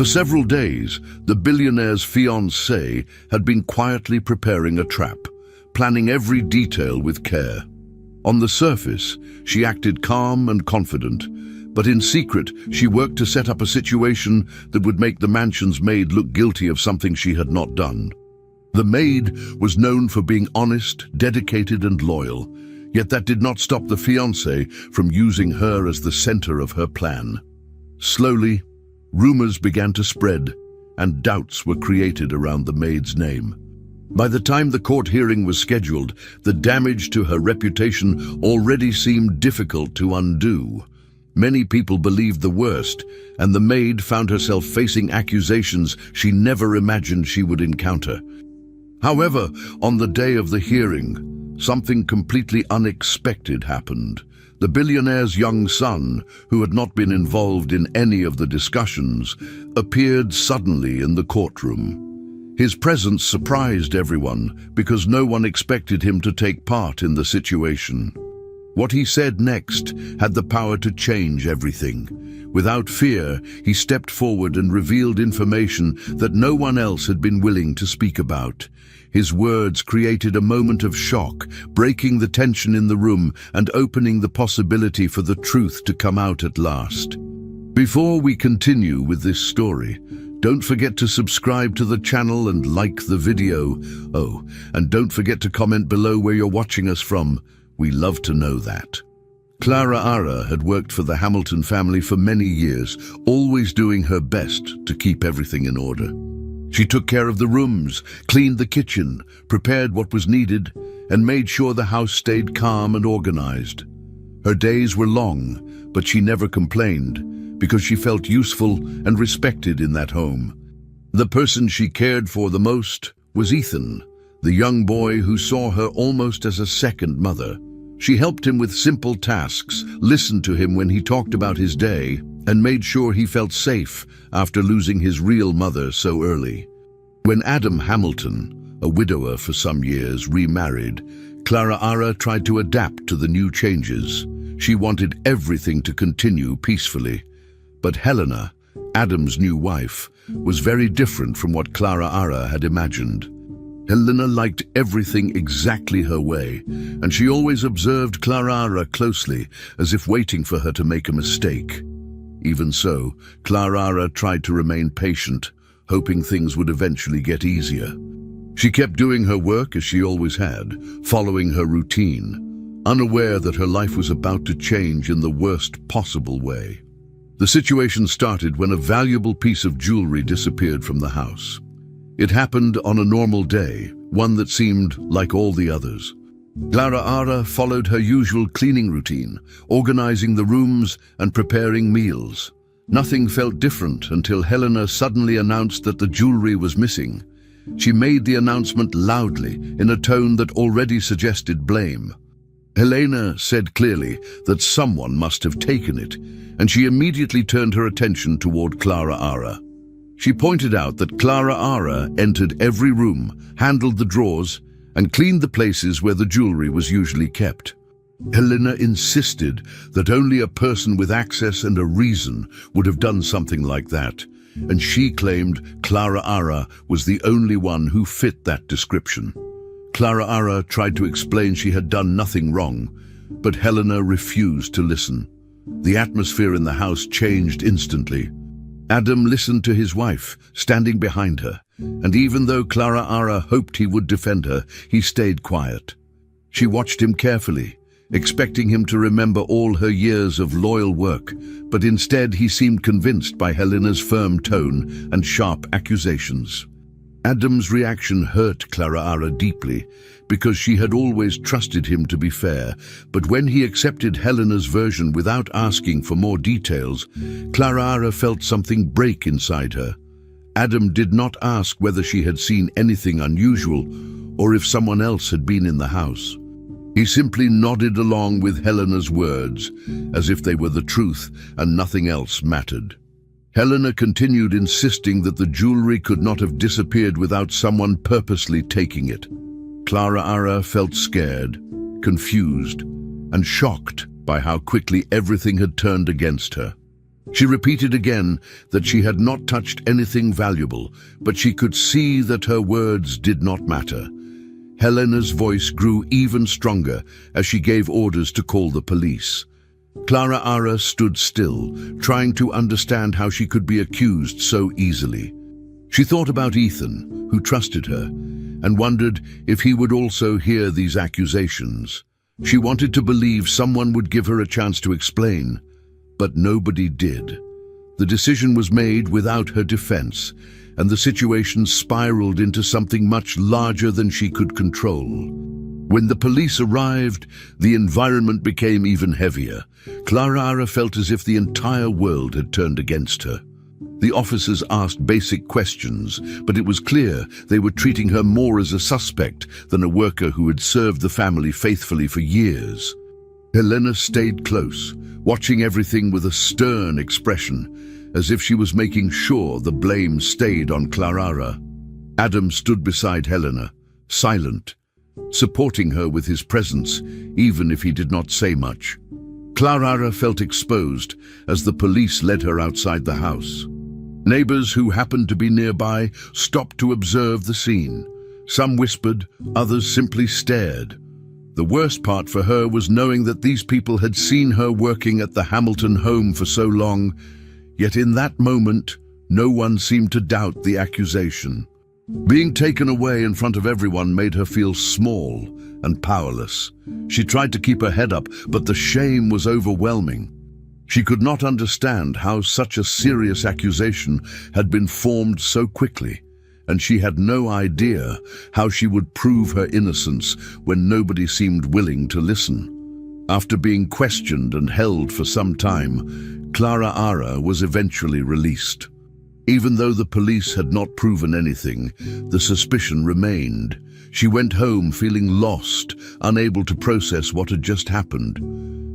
For several days, the billionaire's fiancée had been quietly preparing a trap, planning every detail with care. On the surface, she acted calm and confident, but in secret, she worked to set up a situation that would make the mansion's maid look guilty of something she had not done. The maid was known for being honest, dedicated, and loyal, yet that did not stop the fiancé from using her as the center of her plan. Slowly, rumors began to spread, and doubts were created around the maid's name. By the time the court hearing was scheduled, the damage to her reputation already seemed difficult to undo. Many people believed the worst, and the maid found herself facing accusations she never imagined she would encounter. However, on the day of the hearing, something completely unexpected happened. The billionaire's young son, who had not been involved in any of the discussions, appeared suddenly in the courtroom. His presence surprised everyone because no one expected him to take part in the situation. What he said next had the power to change everything. Without fear, he stepped forward and revealed information that no one else had been willing to speak about. His words created a moment of shock, breaking the tension in the room and opening the possibility for the truth to come out at last. Before we continue with this story, don't forget to subscribe to the channel and like the video. Oh, and don't forget to comment below where you're watching us from. We love to know that. Clara Ara had worked for the Hamilton family for many years, always doing her best to keep everything in order. She took care of the rooms, cleaned the kitchen, prepared what was needed, and made sure the house stayed calm and organized. Her days were long, but she never complained because she felt useful and respected in that home. The person she cared for the most was Ethan, the young boy who saw her almost as a second mother. She helped him with simple tasks, listened to him when he talked about his day, and made sure he felt safe after losing his real mother so early. When Adam Hamilton, a widower for some years, remarried, Clara Ara tried to adapt to the new changes. She wanted everything to continue peacefully. But Helena, Adam's new wife, was very different from what Clara Ara had imagined. Helena liked everything exactly her way, and she always observed Clara Ara closely, as if waiting for her to make a mistake. Even so, Clara Ara tried to remain patient, hoping things would eventually get easier. She kept doing her work as she always had, following her routine, unaware that her life was about to change in the worst possible way. The situation started when a valuable piece of jewelry disappeared from the house. It happened on a normal day, one that seemed like all the others. Clara Ara followed her usual cleaning routine, organizing the rooms and preparing meals. Nothing felt different until Helena suddenly announced that the jewelry was missing. She made the announcement loudly, in a tone that already suggested blame. Helena said clearly that someone must have taken it, and she immediately turned her attention toward Clara Ara. She pointed out that Clara Ara entered every room, handled the drawers, and cleaned the places where the jewelry was usually kept. Helena insisted that only a person with access and a reason would have done something like that, and she claimed Clara Ara was the only one who fit that description. Clara Ara tried to explain she had done nothing wrong, but Helena refused to listen. The atmosphere in the house changed instantly. Adam listened to his wife, standing behind her, and even though Clara Ara hoped he would defend her, he stayed quiet. She watched him carefully, expecting him to remember all her years of loyal work, but instead he seemed convinced by Helena's firm tone and sharp accusations. Adam's reaction hurt Clara Ara deeply, because she had always trusted him to be fair, but when he accepted Helena's version without asking for more details, Clara Ara felt something break inside her. Adam did not ask whether she had seen anything unusual or if someone else had been in the house. He simply nodded along with Helena's words, as if they were the truth and nothing else mattered. Helena continued insisting that the jewelry could not have disappeared without someone purposely taking it. Clara Ara felt scared, confused, and shocked by how quickly everything had turned against her. She repeated again that she had not touched anything valuable, but she could see that her words did not matter. Helena's voice grew even stronger as she gave orders to call the police. Clara Ara stood still, trying to understand how she could be accused so easily. She thought about Ethan, who trusted her, and wondered if he would also hear these accusations. She wanted to believe someone would give her a chance to explain, but nobody did. The decision was made without her defense, and the situation spiraled into something much larger than she could control. When the police arrived, the environment became even heavier. Clara Ara felt as if the entire world had turned against her. The officers asked basic questions, but it was clear they were treating her more as a suspect than a worker who had served the family faithfully for years. Helena stayed close, watching everything with a stern expression, as if she was making sure the blame stayed on Clara. Adam stood beside Helena, silent, supporting her with his presence, even if he did not say much. Clara felt exposed as the police led her outside the house. Neighbors who happened to be nearby stopped to observe the scene. Some whispered, others simply stared. The worst part for her was knowing that these people had seen her working at the Hamilton home for so long, yet in that moment, no one seemed to doubt the accusation. Being taken away in front of everyone made her feel small and powerless. She tried to keep her head up, but the shame was overwhelming. She could not understand how such a serious accusation had been formed so quickly, and she had no idea how she would prove her innocence when nobody seemed willing to listen. After being questioned and held for some time, Clara Ara was eventually released. Even though the police had not proven anything, the suspicion remained. She went home feeling lost, unable to process what had just happened.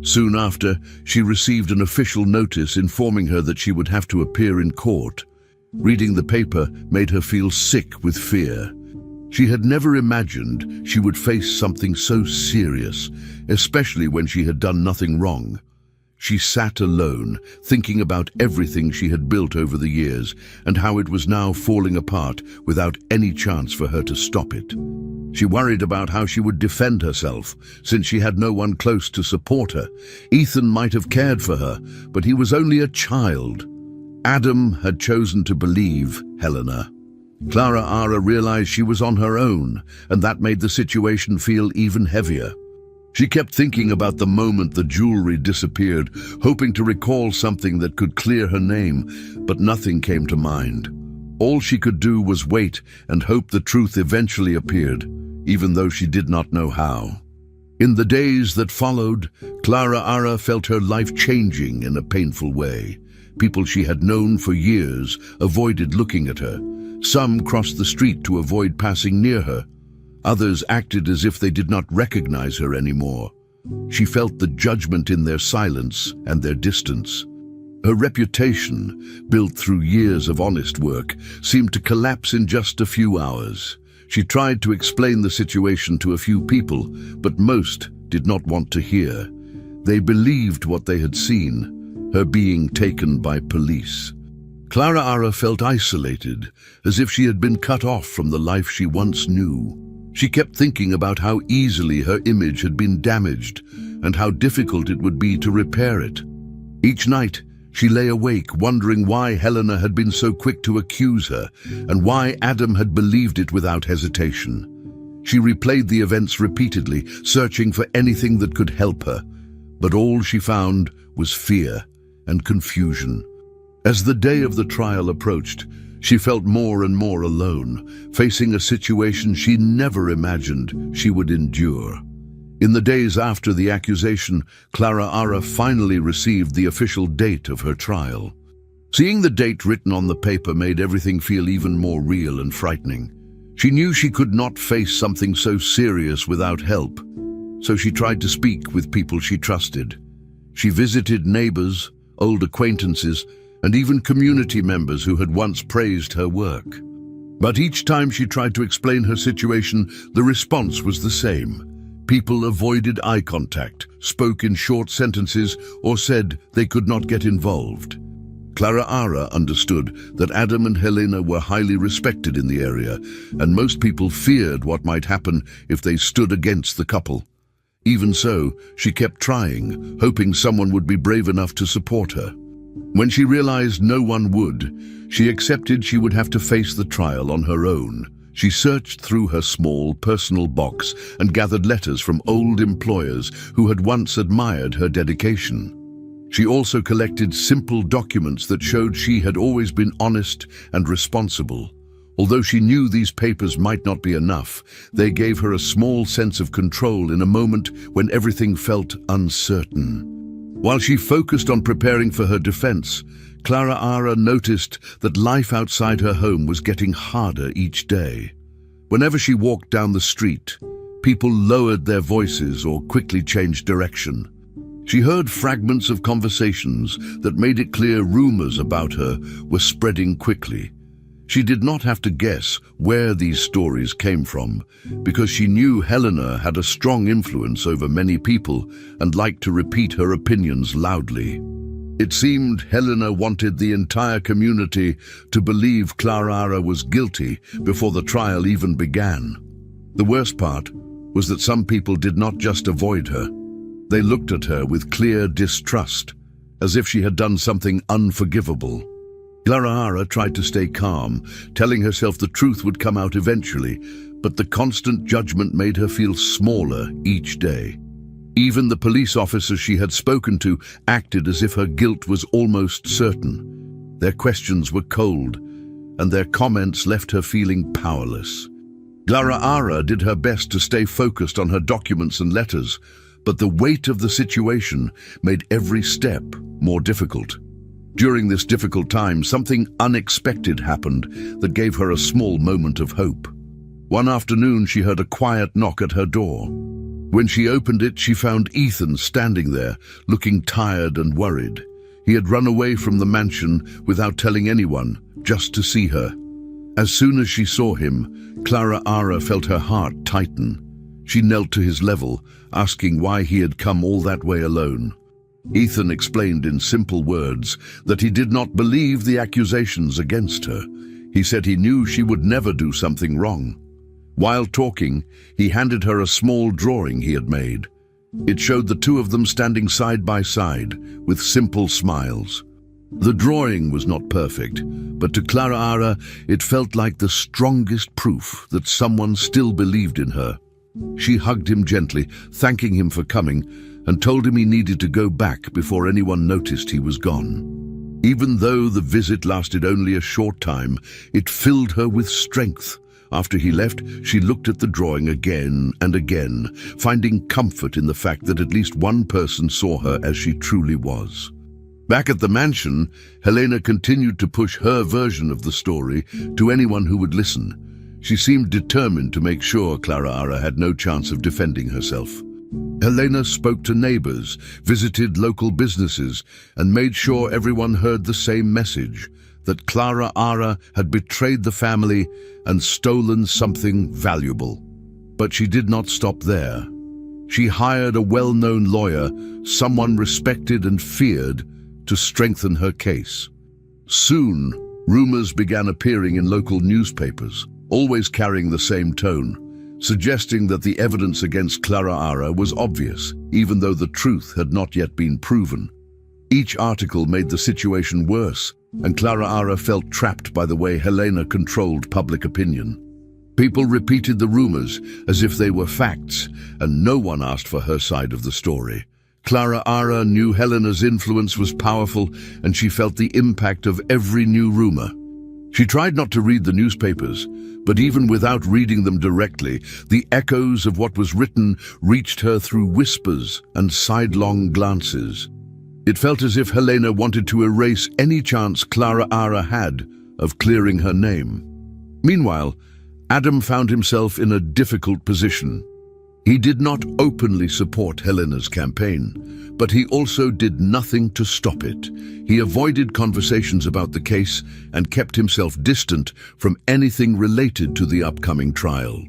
Soon after, she received an official notice informing her that she would have to appear in court. Reading the paper made her feel sick with fear. She had never imagined she would face something so serious, especially when she had done nothing wrong. She sat alone, thinking about everything she had built over the years and how it was now falling apart without any chance for her to stop it. She worried about how she would defend herself, since she had no one close to support her. Ethan might have cared for her, but he was only a child. Adam had chosen to believe Helena. Clara Ara realized she was on her own, and that made the situation feel even heavier. She kept thinking about the moment the jewelry disappeared, hoping to recall something that could clear her name, but nothing came to mind. All she could do was wait and hope the truth eventually appeared, even though she did not know how. In the days that followed, Clara Ara felt her life changing in a painful way. People she had known for years avoided looking at her. Some crossed the street to avoid passing near her. Others acted as if they did not recognize her anymore. She felt the judgment in their silence and their distance. Her reputation, built through years of honest work, seemed to collapse in just a few hours. She tried to explain the situation to a few people, but most did not want to hear. They believed what they had seen, her being taken by police. Clara Ara felt isolated, as if she had been cut off from the life she once knew. She kept thinking about how easily her image had been damaged and how difficult it would be to repair it. Each night, she lay awake wondering why Helena had been so quick to accuse her and why Adam had believed it without hesitation. She replayed the events repeatedly, searching for anything that could help her, but all she found was fear and confusion. As the day of the trial approached, she felt more and more alone, facing a situation she never imagined she would endure. In the days after the accusation, Clara Ara finally received the official date of her trial. Seeing the date written on the paper made everything feel even more real and frightening. She knew she could not face something so serious without help, so she tried to speak with people she trusted. She visited neighbors, old acquaintances, and even community members who had once praised her work. But each time she tried to explain her situation, the response was the same. People avoided eye contact, spoke in short sentences, or said they could not get involved. Clara Ara understood that Adam and Helena were highly respected in the area, and most people feared what might happen if they stood against the couple. Even so, she kept trying, hoping someone would be brave enough to support her. When she realized no one would, she accepted she would have to face the trial on her own. She searched through her small, personal box and gathered letters from old employers who had once admired her dedication. She also collected simple documents that showed she had always been honest and responsible. Although she knew these papers might not be enough, they gave her a small sense of control in a moment when everything felt uncertain. While she focused on preparing for her defense, Clara Ara noticed that life outside her home was getting harder each day. Whenever she walked down the street, people lowered their voices or quickly changed direction. She heard fragments of conversations that made it clear rumors about her were spreading quickly. She did not have to guess where these stories came from, because she knew Helena had a strong influence over many people and liked to repeat her opinions loudly. It seemed Helena wanted the entire community to believe Clara Ara was guilty before the trial even began. The worst part was that some people did not just avoid her. They looked at her with clear distrust, as if she had done something unforgivable. Clara Ara tried to stay calm, telling herself the truth would come out eventually, but the constant judgment made her feel smaller each day. Even the police officers she had spoken to acted as if her guilt was almost certain. Their questions were cold, and their comments left her feeling powerless. Clara Ara did her best to stay focused on her documents and letters, but the weight of the situation made every step more difficult. During this difficult time, something unexpected happened that gave her a small moment of hope. One afternoon, she heard a quiet knock at her door. When she opened it, she found Ethan standing there, looking tired and worried. He had run away from the mansion without telling anyone, just to see her. As soon as she saw him, Clara Ara felt her heart tighten. She knelt to his level, asking why he had come all that way alone. Ethan explained in simple words that he did not believe the accusations against her. He said he knew she would never do something wrong. While talking, he handed her a small drawing he had made. It showed the two of them standing side by side, with simple smiles. The drawing was not perfect, but to Clara Ara, it felt like the strongest proof that someone still believed in her. She hugged him gently, thanking him for coming, and told him he needed to go back before anyone noticed he was gone. Even though the visit lasted only a short time, it filled her with strength. After he left, she looked at the drawing again and again, finding comfort in the fact that at least one person saw her as she truly was. Back at the mansion, Helena continued to push her version of the story to anyone who would listen. She seemed determined to make sure Clara Ara had no chance of defending herself. Helena spoke to neighbors, visited local businesses, and made sure everyone heard the same message, that Clara Ara had betrayed the family and stolen something valuable. But she did not stop there. She hired a well-known lawyer, someone respected and feared, to strengthen her case. Soon, rumors began appearing in local newspapers, always carrying the same tone, suggesting that the evidence against Clara Ara was obvious, even though the truth had not yet been proven. Each article made the situation worse, and Clara Ara felt trapped by the way Helena controlled public opinion. People repeated the rumors as if they were facts, and no one asked for her side of the story. Clara Ara knew Helena's influence was powerful, and she felt the impact of every new rumor. She tried not to read the newspapers, but even without reading them directly, the echoes of what was written reached her through whispers and sidelong glances. It felt as if Helena wanted to erase any chance Clara Ara had of clearing her name. Meanwhile, Adam found himself in a difficult position. He did not openly support Helena's campaign, but he also did nothing to stop it. He avoided conversations about the case and kept himself distant from anything related to the upcoming trial.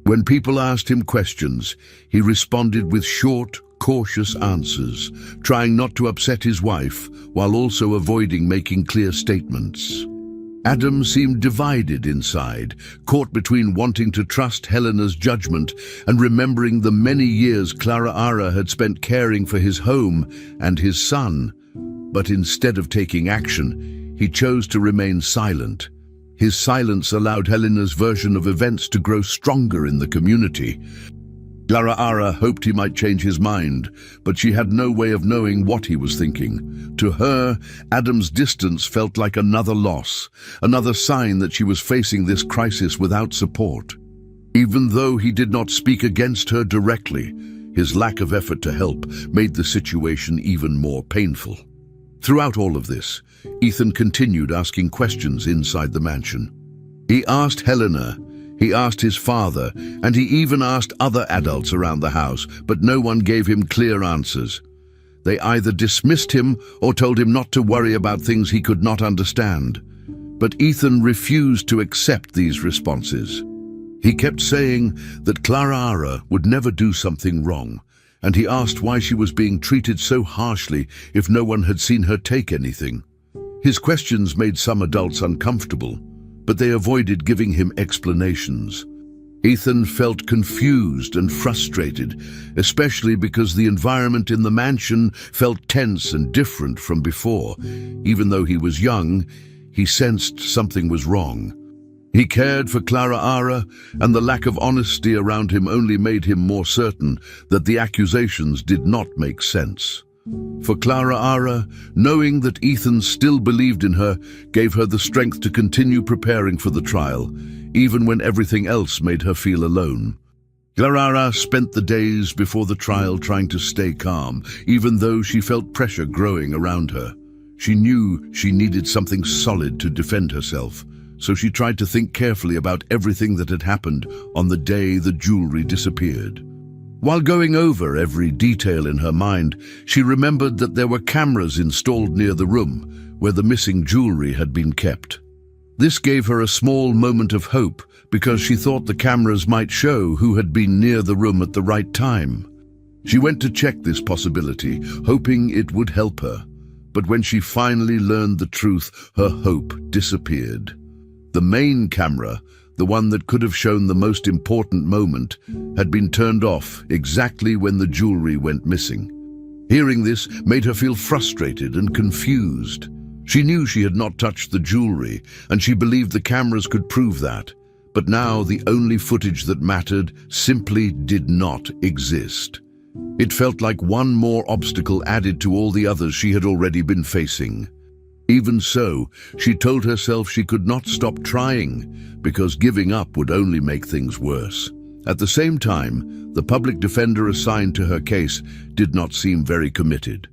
When people asked him questions, he responded with short, cautious answers, trying not to upset his wife while also avoiding making clear statements. Adam seemed divided inside, caught between wanting to trust Helena's judgment and remembering the many years Clara had spent caring for his home and his son. But instead of taking action, he chose to remain silent. His silence allowed Helena's version of events to grow stronger in the community. Clara hoped he might change his mind, but she had no way of knowing what he was thinking. To her, Adam's distance felt like another loss, another sign that she was facing this crisis without support. Even though he did not speak against her directly, his lack of effort to help made the situation even more painful. Throughout all of this, Ethan continued asking questions inside the mansion. He asked Helena, he asked his father, and he even asked other adults around the house, but no one gave him clear answers. They either dismissed him or told him not to worry about things he could not understand. But Ethan refused to accept these responses. He kept saying that Clara would never do something wrong, and he asked why she was being treated so harshly if no one had seen her take anything. His questions made some adults uncomfortable, but they avoided giving him explanations. Ethan felt confused and frustrated, especially because the environment in the mansion felt tense and different from before. Even though he was young, he sensed something was wrong. He cared for Clara, and the lack of honesty around him only made him more certain that the accusations did not make sense. For Clara, knowing that Ethan still believed in her gave her the strength to continue preparing for the trial, even when everything else made her feel alone. Clara spent the days before the trial trying to stay calm, even though she felt pressure growing around her. She knew she needed something solid to defend herself, so she tried to think carefully about everything that had happened on the day the jewelry disappeared. While going over every detail in her mind, she remembered that there were cameras installed near the room where the missing jewelry had been kept. This gave her a small moment of hope because she thought the cameras might show who had been near the room at the right time. She went to check this possibility, hoping it would help her. But when she finally learned the truth, her hope disappeared. The main camera, the one that could have shown the most important moment, had been turned off exactly when the jewelry went missing. Hearing this made her feel frustrated and confused. She knew she had not touched the jewelry, and she believed the cameras could prove that. But now the only footage that mattered simply did not exist. It felt like one more obstacle added to all the others she had already been facing. Even so, she told herself she could not stop trying, because giving up would only make things worse. At the same time, the public defender assigned to her case did not seem very committed.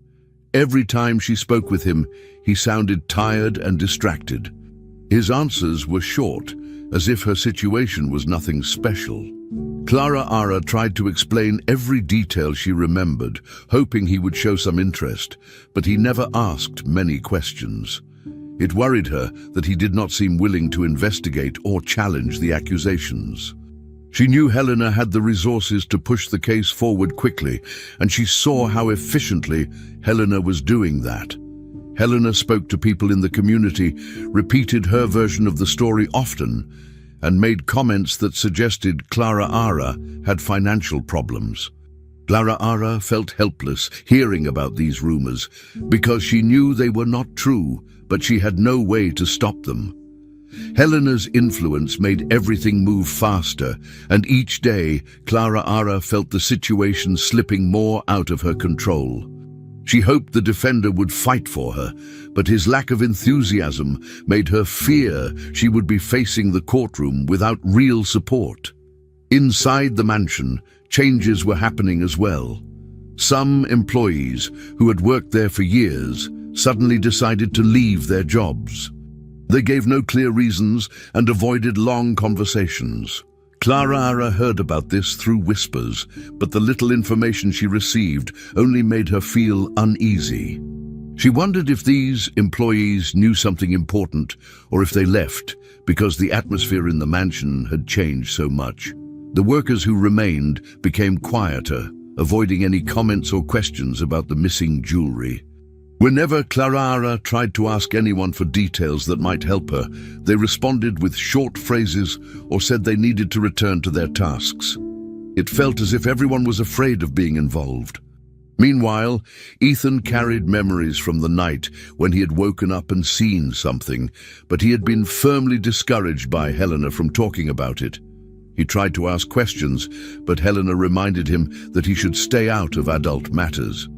Every time she spoke with him, he sounded tired and distracted. His answers were short, as if her situation was nothing special. Clara tried to explain every detail she remembered, hoping he would show some interest, but he never asked many questions. It worried her that he did not seem willing to investigate or challenge the accusations. She knew Helena had the resources to push the case forward quickly, and she saw how efficiently Helena was doing that. Helena spoke to people in the community, repeated her version of the story often, and made comments that suggested Clara had financial problems. Clara felt helpless hearing about these rumors because she knew they were not true, but she had no way to stop them. Helena's influence made everything move faster, and each day Clara felt the situation slipping more out of her control. She hoped the defender would fight for her, but his lack of enthusiasm made her fear she would be facing the courtroom without real support. Inside the mansion, changes were happening as well. Some employees who had worked there for years suddenly decided to leave their jobs. They gave no clear reasons and avoided long conversations. Clara heard about this through whispers, but the little information she received only made her feel uneasy. She wondered if these employees knew something important or if they left because the atmosphere in the mansion had changed so much. The workers who remained became quieter, avoiding any comments or questions about the missing jewelry. Whenever Clara tried to ask anyone for details that might help her, they responded with short phrases or said they needed to return to their tasks. It felt as if everyone was afraid of being involved. Meanwhile, Ethan carried memories from the night when he had woken up and seen something, but he had been firmly discouraged by Helena from talking about it. He tried to ask questions, but Helena reminded him that he should stay out of adult matters.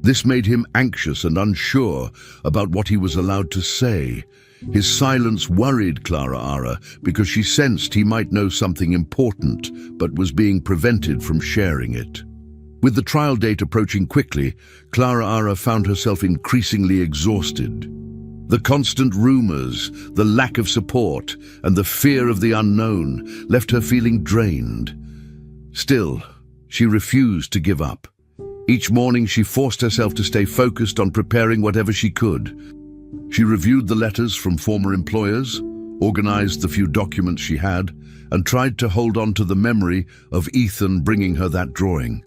This made him anxious and unsure about what he was allowed to say. His silence worried Clara because she sensed he might know something important, but was being prevented from sharing it. With the trial date approaching quickly, Clara found herself increasingly exhausted. The constant rumors, the lack of support, and the fear of the unknown left her feeling drained. Still, she refused to give up. Each morning she forced herself to stay focused on preparing whatever she could. She reviewed the letters from former employers, organized the few documents she had, and tried to hold on to the memory of Ethan bringing her that drawing.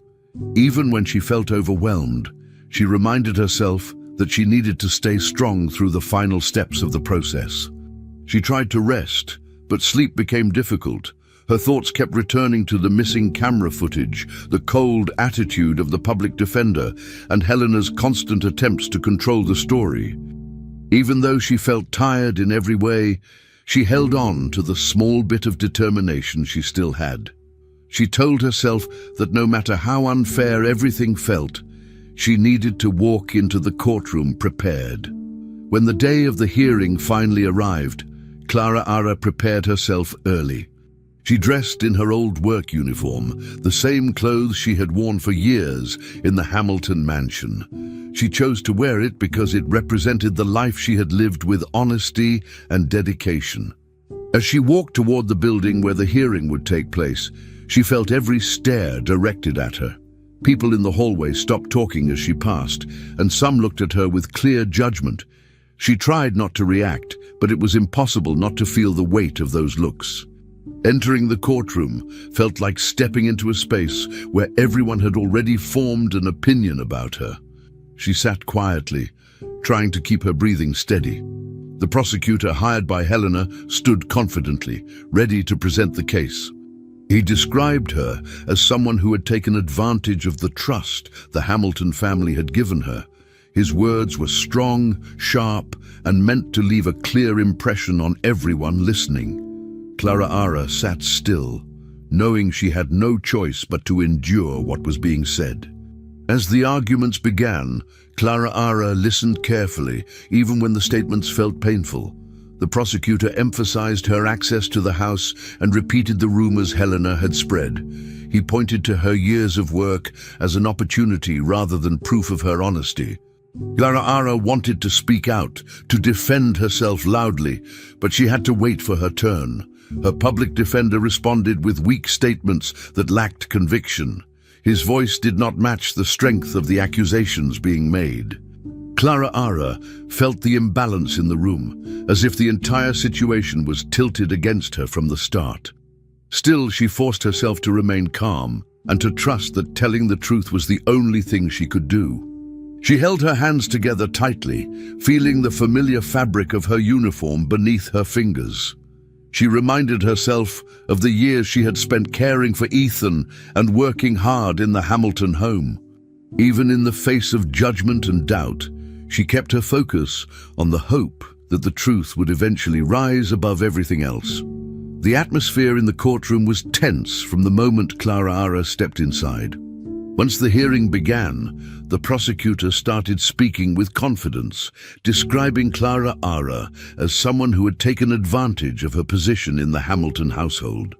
Even when she felt overwhelmed, she reminded herself that she needed to stay strong through the final steps of the process. She tried to rest, but sleep became difficult. Her thoughts kept returning to the missing camera footage, the cold attitude of the public defender, and Helena's constant attempts to control the story. Even though she felt tired in every way, she held on to the small bit of determination she still had. She told herself that no matter how unfair everything felt, she needed to walk into the courtroom prepared. When the day of the hearing finally arrived, Clara prepared herself early. She dressed in her old work uniform, the same clothes she had worn for years in the Hamilton mansion. She chose to wear it because it represented the life she had lived with honesty and dedication. As she walked toward the building where the hearing would take place, she felt every stare directed at her. People in the hallway stopped talking as she passed, and some looked at her with clear judgment. She tried not to react, but it was impossible not to feel the weight of those looks. Entering the courtroom felt like stepping into a space where everyone had already formed an opinion about her. She sat quietly, trying to keep her breathing steady. The prosecutor hired by Helena stood confidently, ready to present the case. He described her as someone who had taken advantage of the trust the Hamilton family had given her. His words were strong, sharp, and meant to leave a clear impression on everyone listening. Clara sat still, knowing she had no choice but to endure what was being said. As the arguments began, Clara listened carefully, even when the statements felt painful. The prosecutor emphasized her access to the house and repeated the rumors Helena had spread. He pointed to her years of work as an opportunity rather than proof of her honesty. Clara wanted to speak out, to defend herself loudly, but she had to wait for her turn. Her public defender responded with weak statements that lacked conviction. His voice did not match the strength of the accusations being made. Clara felt the imbalance in the room, as if the entire situation was tilted against her from the start. Still, she forced herself to remain calm and to trust that telling the truth was the only thing she could do. She held her hands together tightly, feeling the familiar fabric of her uniform beneath her fingers. She reminded herself of the years she had spent caring for Ethan and working hard in the Hamilton home. Even in the face of judgment and doubt, she kept her focus on the hope that the truth would eventually rise above everything else. The atmosphere in the courtroom was tense from the moment Clara stepped inside. Once the hearing began, the prosecutor started speaking with confidence, describing Clara as someone who had taken advantage of her position in the Hamilton household.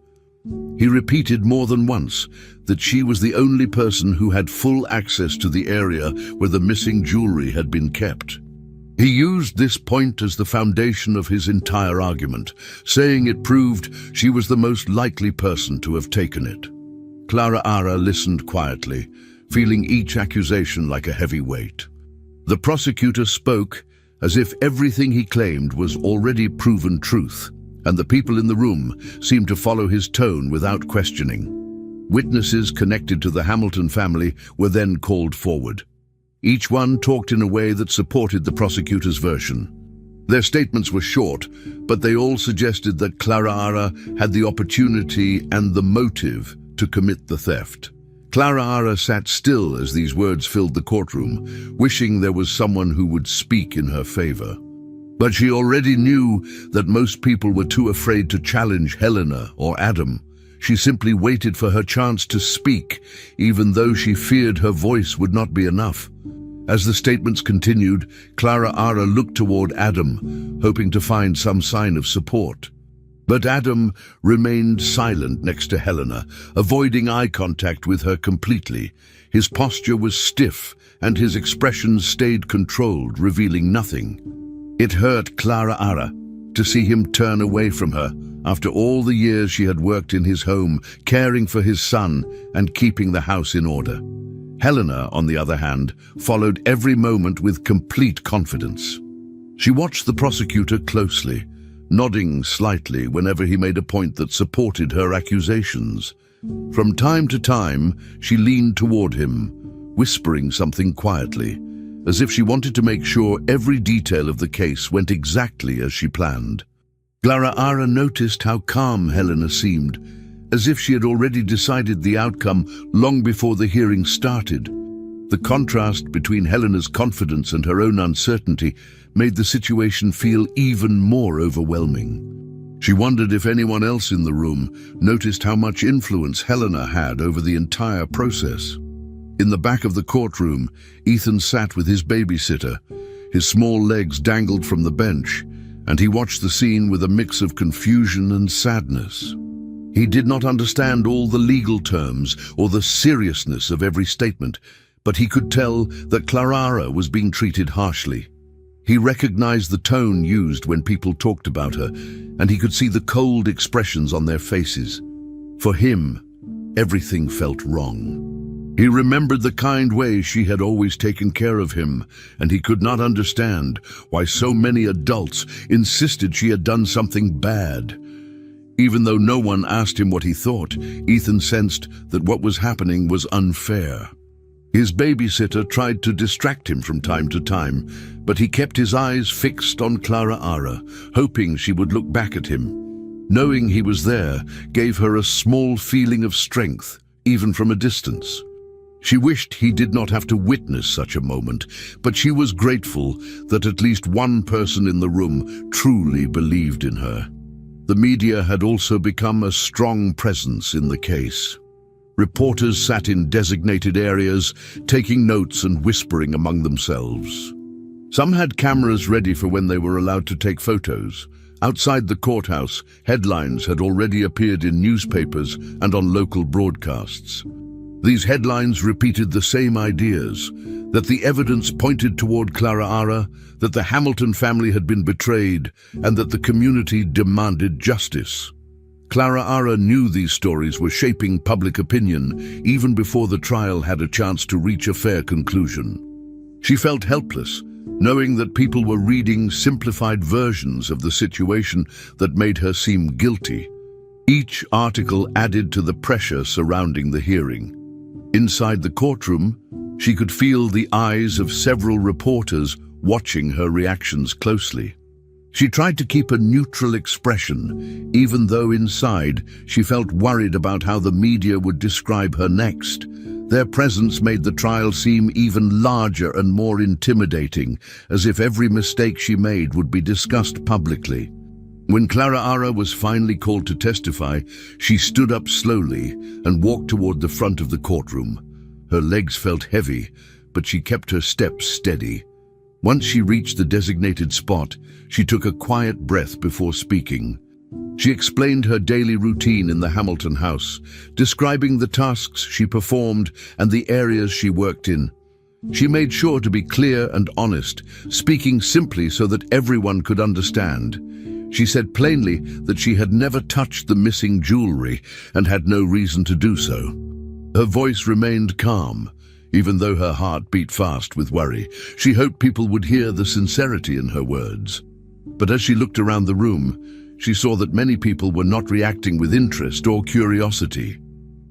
He repeated more than once that she was the only person who had full access to the area where the missing jewelry had been kept. He used this point as the foundation of his entire argument, saying it proved she was the most likely person to have taken it. Clara listened quietly, feeling each accusation like a heavy weight. The prosecutor spoke as if everything he claimed was already proven truth, and the people in the room seemed to follow his tone without questioning. Witnesses connected to the Hamilton family were then called forward. Each one talked in a way that supported the prosecutor's version. Their statements were short, but they all suggested that Clara had the opportunity and the motive to commit the theft. Clara sat still as these words filled the courtroom, wishing there was someone who would speak in her favor. But she already knew that most people were too afraid to challenge Helena or Adam. She simply waited for her chance to speak, even though she feared her voice would not be enough. As the statements continued, Clara looked toward Adam, hoping to find some sign of support. But Adam remained silent next to Helena, avoiding eye contact with her completely. His posture was stiff, and his expressions stayed controlled, revealing nothing. It hurt Clara to see him turn away from her after all the years she had worked in his home, caring for his son and keeping the house in order. Helena, on the other hand, followed every moment with complete confidence. She watched the prosecutor closely, nodding slightly whenever he made a point that supported her accusations. From time to time, she leaned toward him, whispering something quietly, as if she wanted to make sure every detail of the case went exactly as she planned. Clara noticed how calm Helena seemed, as if she had already decided the outcome long before the hearing started. The contrast between Helena's confidence and her own uncertainty made the situation feel even more overwhelming. She wondered if anyone else in the room noticed how much influence Helena had over the entire process. In the back of the courtroom, Ethan sat with his babysitter. His small legs dangled from the bench, and he watched the scene with a mix of confusion and sadness. He did not understand all the legal terms or the seriousness of every statement, but he could tell that Clara was being treated harshly. He recognized the tone used when people talked about her, and he could see the cold expressions on their faces. For him, everything felt wrong. He remembered the kind way she had always taken care of him, and he could not understand why so many adults insisted she had done something bad. Even though no one asked him what he thought, Ethan sensed that what was happening was unfair. His babysitter tried to distract him from time to time, but he kept his eyes fixed on Clara, hoping she would look back at him. Knowing he was there gave her a small feeling of strength, even from a distance. She wished he did not have to witness such a moment, but she was grateful that at least one person in the room truly believed in her. The media had also become a strong presence in the case. Reporters sat in designated areas, taking notes and whispering among themselves. Some had cameras ready for when they were allowed to take photos. Outside the courthouse, headlines had already appeared in newspapers and on local broadcasts. These headlines repeated the same ideas, that the evidence pointed toward Clara, that the Hamilton family had been betrayed, and that the community demanded justice. Clara knew these stories were shaping public opinion even before the trial had a chance to reach a fair conclusion. She felt helpless, knowing that people were reading simplified versions of the situation that made her seem guilty. Each article added to the pressure surrounding the hearing. Inside the courtroom, she could feel the eyes of several reporters watching her reactions closely. She tried to keep a neutral expression, even though inside she felt worried about how the media would describe her next. Their presence made the trial seem even larger and more intimidating, as if every mistake she made would be discussed publicly. When Clara was finally called to testify, she stood up slowly and walked toward the front of the courtroom. Her legs felt heavy, but she kept her steps steady. Once she reached the designated spot, she took a quiet breath before speaking. She explained her daily routine in the Hamilton house, describing the tasks she performed and the areas she worked in. She made sure to be clear and honest, speaking simply so that everyone could understand. She said plainly that she had never touched the missing jewelry and had no reason to do so. Her voice remained calm, even though her heart beat fast with worry. She hoped people would hear the sincerity in her words. But as she looked around the room, she saw that many people were not reacting with interest or curiosity.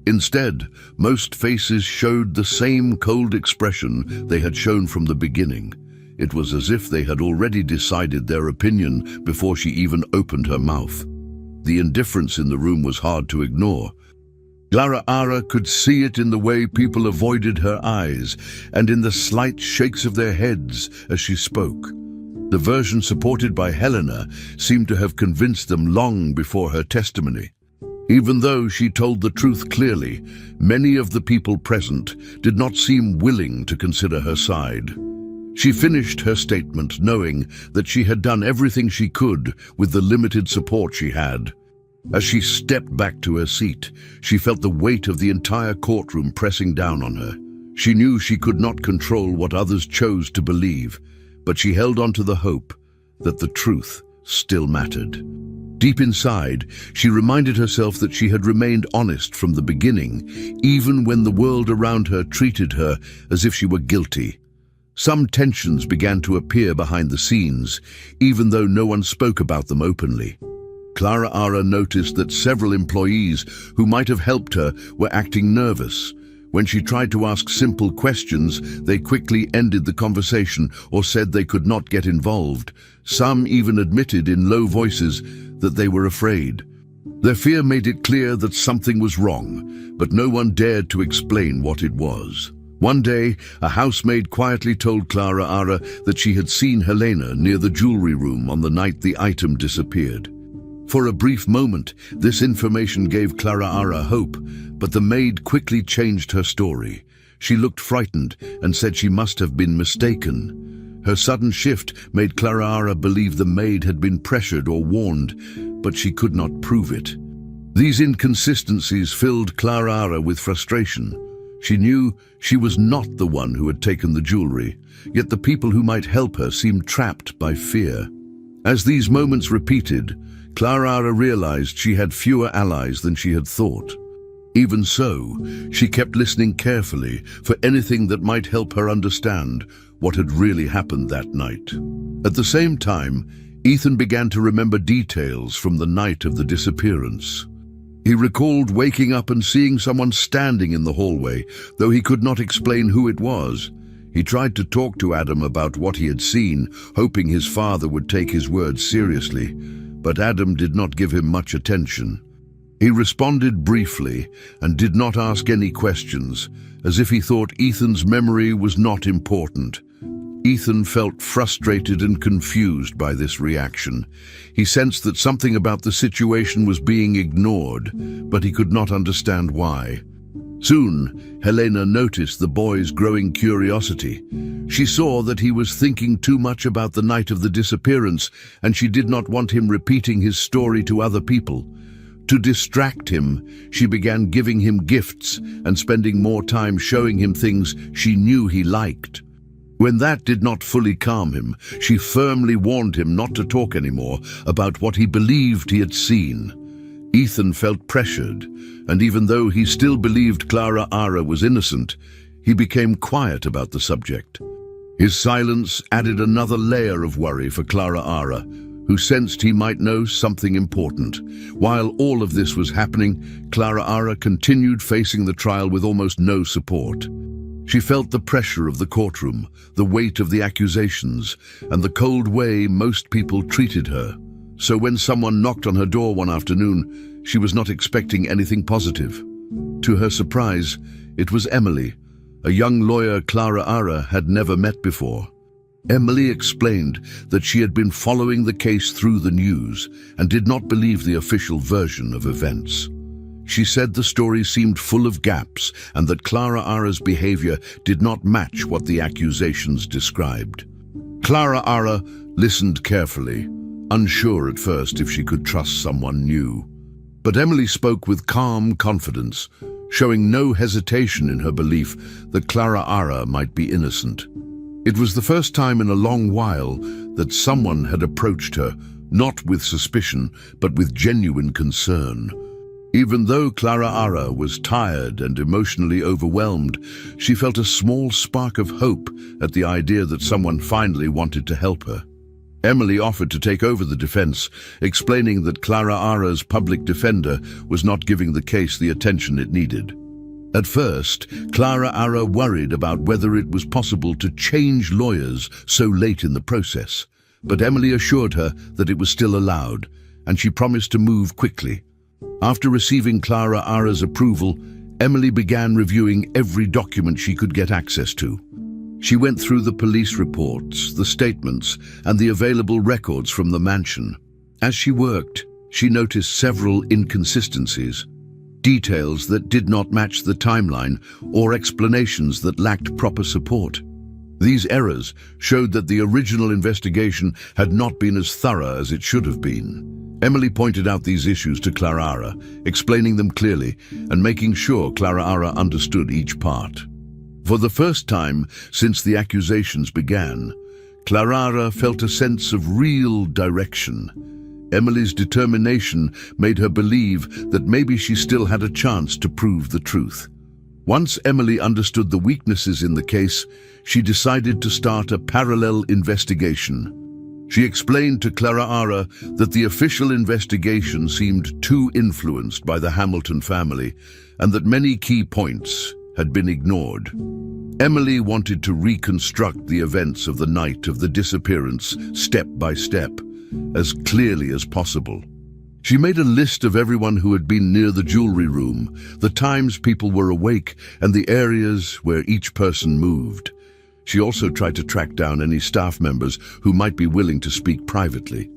Instead, most faces showed the same cold expression they had shown from the beginning. It was as if they had already decided their opinion before she even opened her mouth. The indifference in the room was hard to ignore. Clara Ara could see it in the way people avoided her eyes and in the slight shakes of their heads as she spoke. The version supported by Helena seemed to have convinced them long before her testimony. Even though she told the truth clearly, many of the people present did not seem willing to consider her side. She finished her statement knowing that she had done everything she could with the limited support she had. As she stepped back to her seat, she felt the weight of the entire courtroom pressing down on her. She knew she could not control what others chose to believe, but she held on to the hope that the truth still mattered. Deep inside, she reminded herself that she had remained honest from the beginning, even when the world around her treated her as if she were guilty. Some tensions began to appear behind the scenes, even though no one spoke about them openly. Clara Ara noticed that several employees who might have helped her were acting nervous. When she tried to ask simple questions, they quickly ended the conversation or said they could not get involved. Some even admitted in low voices that they were afraid. Their fear made it clear that something was wrong, but no one dared to explain what it was. One day, a housemaid quietly told Clara Ara that she had seen Helena near the jewelry room on the night the item disappeared. For a brief moment, this information gave Clara Ara hope, but the maid quickly changed her story. She looked frightened and said she must have been mistaken. Her sudden shift made Clara Ara believe the maid had been pressured or warned, but she could not prove it. These inconsistencies filled Clara Ara with frustration. She knew she was not the one who had taken the jewelry, yet the people who might help her seemed trapped by fear. As these moments repeated, Clara Ara realized she had fewer allies than she had thought. Even so, she kept listening carefully for anything that might help her understand what had really happened that night. At the same time, Ethan began to remember details from the night of the disappearance. He recalled waking up and seeing someone standing in the hallway, though he could not explain who it was. He tried to talk to Adam about what he had seen, hoping his father would take his words seriously, but Adam did not give him much attention. He responded briefly and did not ask any questions, as if he thought Ethan's memory was not important. Ethan felt frustrated and confused by this reaction. He sensed that something about the situation was being ignored, but he could not understand why. Soon, Helena noticed the boy's growing curiosity. She saw that he was thinking too much about the night of the disappearance, and she did not want him repeating his story to other people. To distract him, she began giving him gifts and spending more time showing him things she knew he liked. When that did not fully calm him, she firmly warned him not to talk anymore about what he believed he had seen. Ethan felt pressured, and even though he still believed Clara Ara was innocent, he became quiet about the subject. His silence added another layer of worry for Clara Ara, who sensed he might know something important. While all of this was happening, Clara Ara continued facing the trial with almost no support. She felt the pressure of the courtroom, the weight of the accusations, and the cold way most people treated her. So when someone knocked on her door one afternoon, she was not expecting anything positive. To her surprise, it was Emily, a young lawyer Clara Ara had never met before. Emily explained that she had been following the case through the news and did not believe the official version of events. She said the story seemed full of gaps and that Clara Ara's behavior did not match what the accusations described. Clara Ara listened carefully, unsure at first if she could trust someone new. But Emily spoke with calm confidence, showing no hesitation in her belief that Clara Ara might be innocent. It was the first time in a long while that someone had approached her, not with suspicion, but with genuine concern. Even though Clara Ara was tired and emotionally overwhelmed, she felt a small spark of hope at the idea that someone finally wanted to help her. Emily offered to take over the defense, explaining that Clara Ara's public defender was not giving the case the attention it needed. At first, Clara Ara worried about whether it was possible to change lawyers so late in the process, but Emily assured her that it was still allowed, and she promised to move quickly. After receiving Clara Ara's approval, Emily began reviewing every document she could get access to. She went through the police reports, the statements, and the available records from the mansion. As she worked, she noticed several inconsistencies, details that did not match the timeline or explanations that lacked proper support. These errors showed that the original investigation had not been as thorough as it should have been. Emily pointed out these issues to Clara Ara, explaining them clearly and making sure Clara Ara understood each part. For the first time since the accusations began, Clara Ara felt a sense of real direction. Emily's determination made her believe that maybe she still had a chance to prove the truth. Once Emily understood the weaknesses in the case, she decided to start a parallel investigation. She explained to Clara Ara that the official investigation seemed too influenced by the Hamilton family and that many key points had been ignored. Emily wanted to reconstruct the events of the night of the disappearance step by step, as clearly as possible. She made a list of everyone who had been near the jewelry room, the times people were awake, and the areas where each person moved. She also tried to track down any staff members who might be willing to speak privately.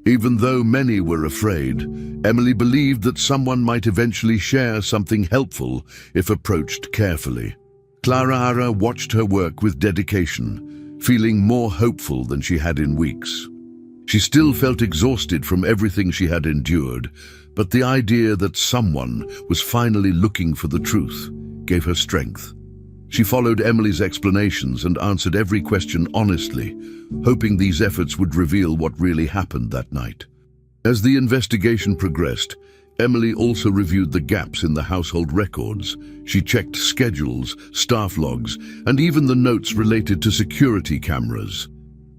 Even though many were afraid, Emily believed that someone might eventually share something helpful if approached carefully. Clara Ara watched her work with dedication, feeling more hopeful than she had in weeks. She still felt exhausted from everything she had endured, but the idea that someone was finally looking for the truth gave her strength. She followed Emily's explanations and answered every question honestly, hoping these efforts would reveal what really happened that night. As the investigation progressed, Emily also reviewed the gaps in the household records. She checked schedules, staff logs, and even the notes related to security cameras.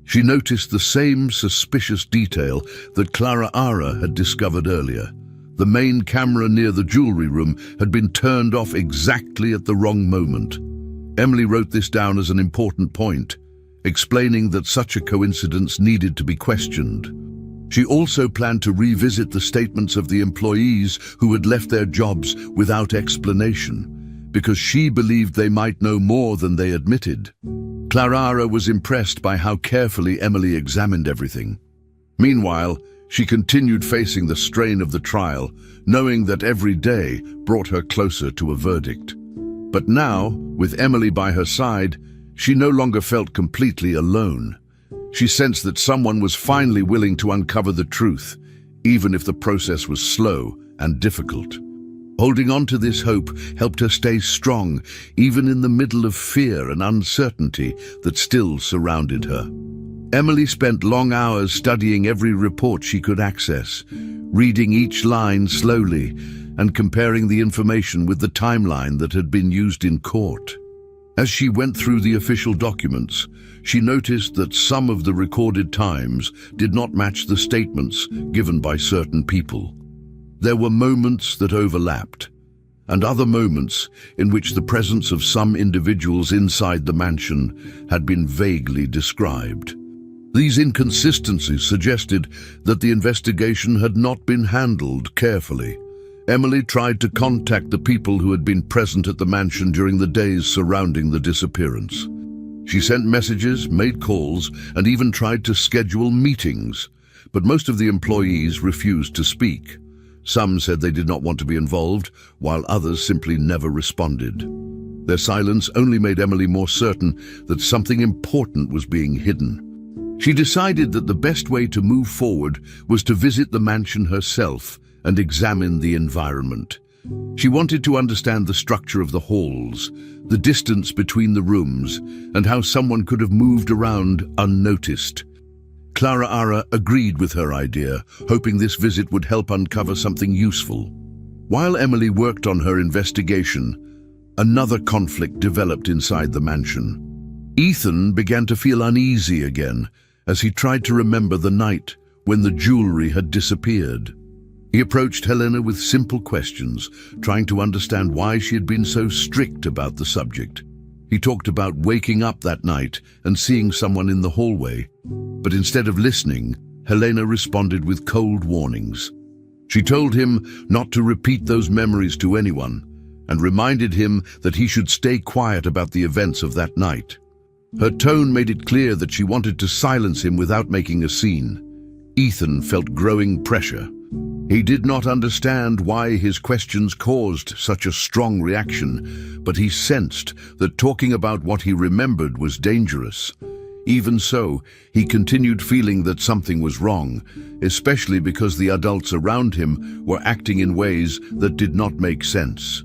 She noticed the same suspicious detail that Clara Ara had discovered earlier. The main camera near the jewelry room had been turned off exactly at the wrong moment. Emily wrote this down as an important point, explaining that such a coincidence needed to be questioned. She also planned to revisit the statements of the employees who had left their jobs without explanation, because she believed they might know more than they admitted. Clara Ara was impressed by how carefully Emily examined everything. Meanwhile, she continued facing the strain of the trial, knowing that every day brought her closer to a verdict. But now, with Emily by her side, she no longer felt completely alone. She sensed that someone was finally willing to uncover the truth, even if the process was slow and difficult. Holding on to this hope helped her stay strong, even in the middle of fear and uncertainty that still surrounded her. Emily spent long hours studying every report she could access, reading each line slowly and comparing the information with the timeline that had been used in court. As she went through the official documents, she noticed that some of the recorded times did not match the statements given by certain people. There were moments that overlapped, and other moments in which the presence of some individuals inside the mansion had been vaguely described. These inconsistencies suggested that the investigation had not been handled carefully. Emily tried to contact the people who had been present at the mansion during the days surrounding the disappearance. She sent messages, made calls, and even tried to schedule meetings, but most of the employees refused to speak. Some said they did not want to be involved, while others simply never responded. Their silence only made Emily more certain that something important was being hidden. She decided that the best way to move forward was to visit the mansion herself and examine the environment. She wanted to understand the structure of the halls, the distance between the rooms, and how someone could have moved around unnoticed. Clara Ara agreed with her idea, hoping this visit would help uncover something useful. While Emily worked on her investigation, another conflict developed inside the mansion. Ethan began to feel uneasy again, as he tried to remember the night when the jewelry had disappeared. He approached Helena with simple questions, trying to understand why she had been so strict about the subject. He talked about waking up that night and seeing someone in the hallway, but instead of listening, Helena responded with cold warnings. She told him not to repeat those memories to anyone and reminded him that he should stay quiet about the events of that night. Her tone made it clear that she wanted to silence him without making a scene. Ethan felt growing pressure. He did not understand why his questions caused such a strong reaction, but he sensed that talking about what he remembered was dangerous. Even so, he continued feeling that something was wrong, especially because the adults around him were acting in ways that did not make sense.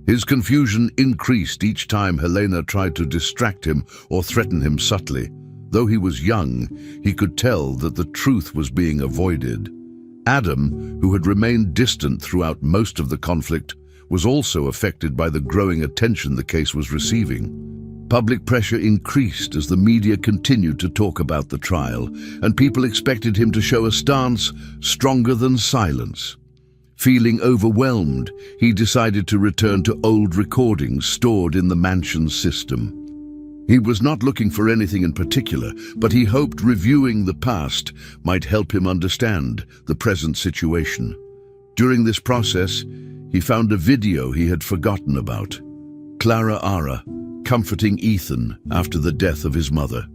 His confusion increased each time Helena tried to distract him or threaten him subtly. Though he was young, he could tell that the truth was being avoided. Adam, who had remained distant throughout most of the conflict, was also affected by the growing attention the case was receiving. Public pressure increased as the media continued to talk about the trial, and people expected him to show a stance stronger than silence. Feeling overwhelmed, he decided to return to old recordings stored in the mansion's system. He was not looking for anything in particular, but he hoped reviewing the past might help him understand the present situation. During this process, he found a video he had forgotten about. Clara Ara comforting Ethan after the death of his mother.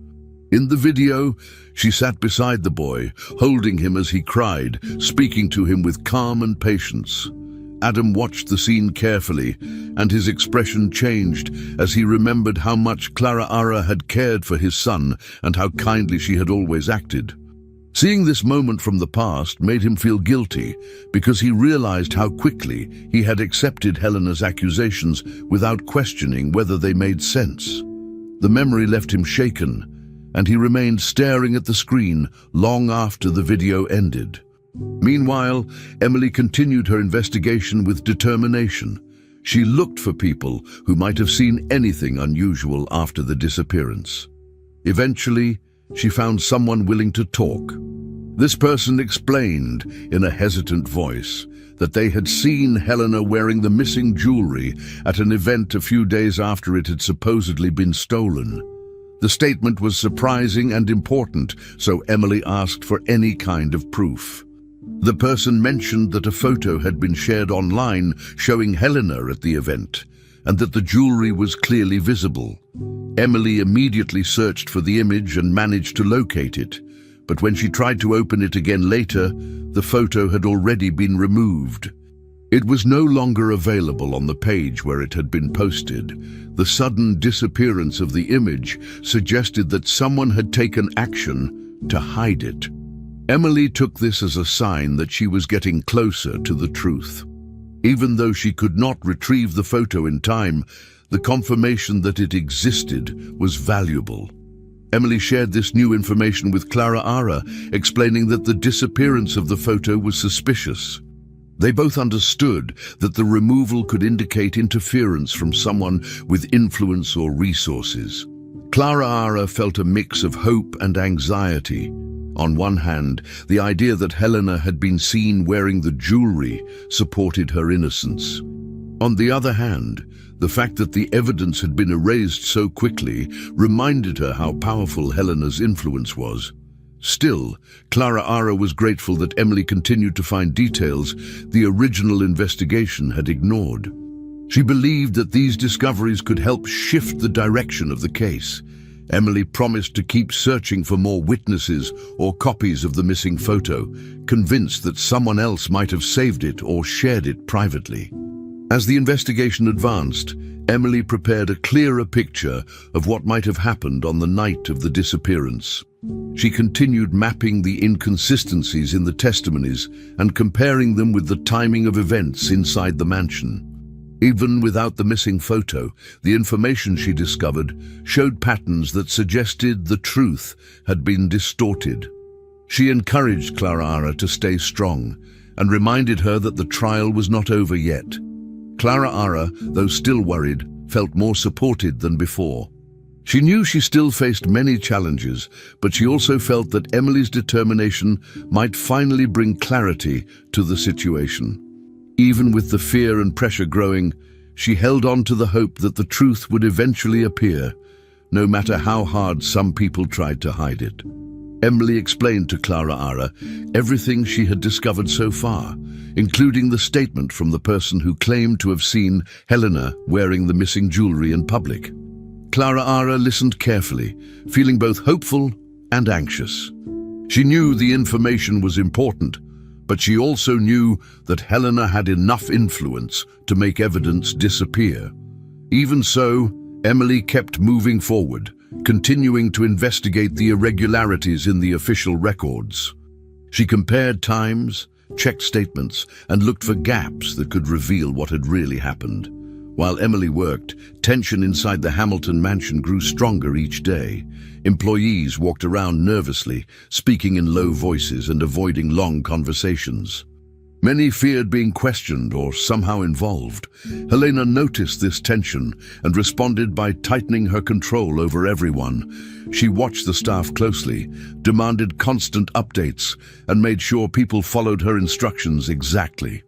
In the video, she sat beside the boy, holding him as he cried, speaking to him with calm and patience. Adam watched the scene carefully, and his expression changed as he remembered how much Clara Ara had cared for his son and how kindly she had always acted. Seeing this moment from the past made him feel guilty because he realized how quickly he had accepted Helena's accusations without questioning whether they made sense. The memory left him shaken, and he remained staring at the screen long after the video ended. Meanwhile, Emily continued her investigation with determination. She looked for people who might have seen anything unusual after the disappearance. Eventually, she found someone willing to talk. This person explained, in a hesitant voice, that they had seen Helena wearing the missing jewelry at an event a few days after it had supposedly been stolen. The statement was surprising and important, so Emily asked for any kind of proof. The person mentioned that a photo had been shared online showing Helena at the event, and that the jewelry was clearly visible. Emily immediately searched for the image and managed to locate it, but when she tried to open it again later, the photo had already been removed. It was no longer available on the page where it had been posted. The sudden disappearance of the image suggested that someone had taken action to hide it. Emily took this as a sign that she was getting closer to the truth. Even though she could not retrieve the photo in time, the confirmation that it existed was valuable. Emily shared this new information with Clara Ara, explaining that the disappearance of the photo was suspicious. They both understood that the removal could indicate interference from someone with influence or resources. Clara Ara felt a mix of hope and anxiety. On one hand, the idea that Helena had been seen wearing the jewelry supported her innocence. On the other hand, the fact that the evidence had been erased so quickly reminded her how powerful Helena's influence was. Still, Clara Ara was grateful that Emily continued to find details the original investigation had ignored. She believed that these discoveries could help shift the direction of the case. Emily promised to keep searching for more witnesses or copies of the missing photo, convinced that someone else might have saved it or shared it privately. As the investigation advanced, Emily prepared a clearer picture of what might have happened on the night of the disappearance. She continued mapping the inconsistencies in the testimonies and comparing them with the timing of events inside the mansion. Even without the missing photo, the information she discovered showed patterns that suggested the truth had been distorted. She encouraged Clara Ara to stay strong and reminded her that the trial was not over yet. Clara Ara, though still worried, felt more supported than before. She knew she still faced many challenges, but she also felt that Emily's determination might finally bring clarity to the situation. Even with the fear and pressure growing, she held on to the hope that the truth would eventually appear, no matter how hard some people tried to hide it. Emily explained to Clara Ara everything she had discovered so far, including the statement from the person who claimed to have seen Helena wearing the missing jewelry in public. Clara Ara listened carefully, feeling both hopeful and anxious. She knew the information was important, but she also knew that Helena had enough influence to make evidence disappear. Even so, Emily kept moving forward, continuing to investigate the irregularities in the official records. She compared times, checked statements, and looked for gaps that could reveal what had really happened. While Emily worked, tension inside the Hamilton mansion grew stronger each day. Employees walked around nervously, speaking in low voices and avoiding long conversations. Many feared being questioned or somehow involved. Helena noticed this tension and responded by tightening her control over everyone. She watched the staff closely, demanded constant updates, and made sure people followed her instructions exactly.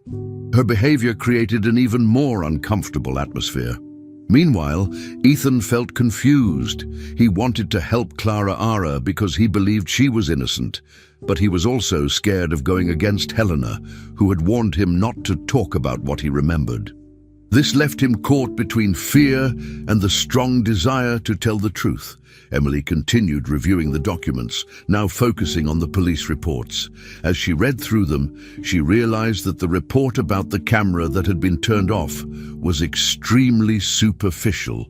Her behavior created an even more uncomfortable atmosphere. Meanwhile, Ethan felt confused. He wanted to help Clara Ara because he believed she was innocent, but he was also scared of going against Helena, who had warned him not to talk about what he remembered. This left him caught between fear and the strong desire to tell the truth. Emily continued reviewing the documents, now focusing on the police reports. As she read through them, she realized that the report about the camera that had been turned off was extremely superficial.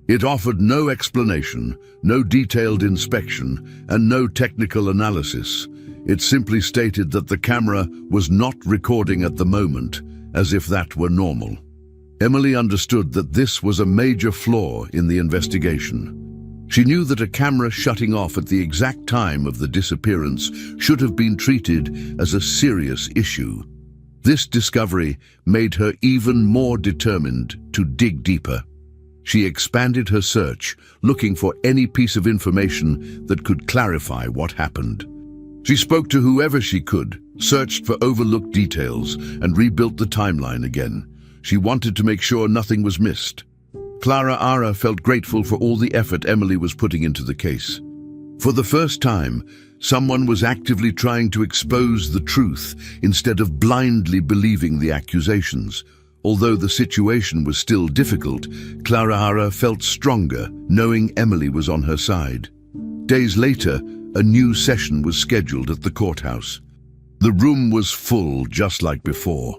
It offered no explanation, no detailed inspection, and no technical analysis. It simply stated that the camera was not recording at the moment, as if that were normal. Emily understood that this was a major flaw in the investigation. She knew that a camera shutting off at the exact time of the disappearance should have been treated as a serious issue. This discovery made her even more determined to dig deeper. She expanded her search, looking for any piece of information that could clarify what happened. She spoke to whoever she could, searched for overlooked details, and rebuilt the timeline again. She wanted to make sure nothing was missed. Clara Ara felt grateful for all the effort Emily was putting into the case. For the first time, someone was actively trying to expose the truth instead of blindly believing the accusations. Although the situation was still difficult, Clara Ara felt stronger, knowing Emily was on her side. Days later, a new session was scheduled at the courthouse. The room was full, just like before.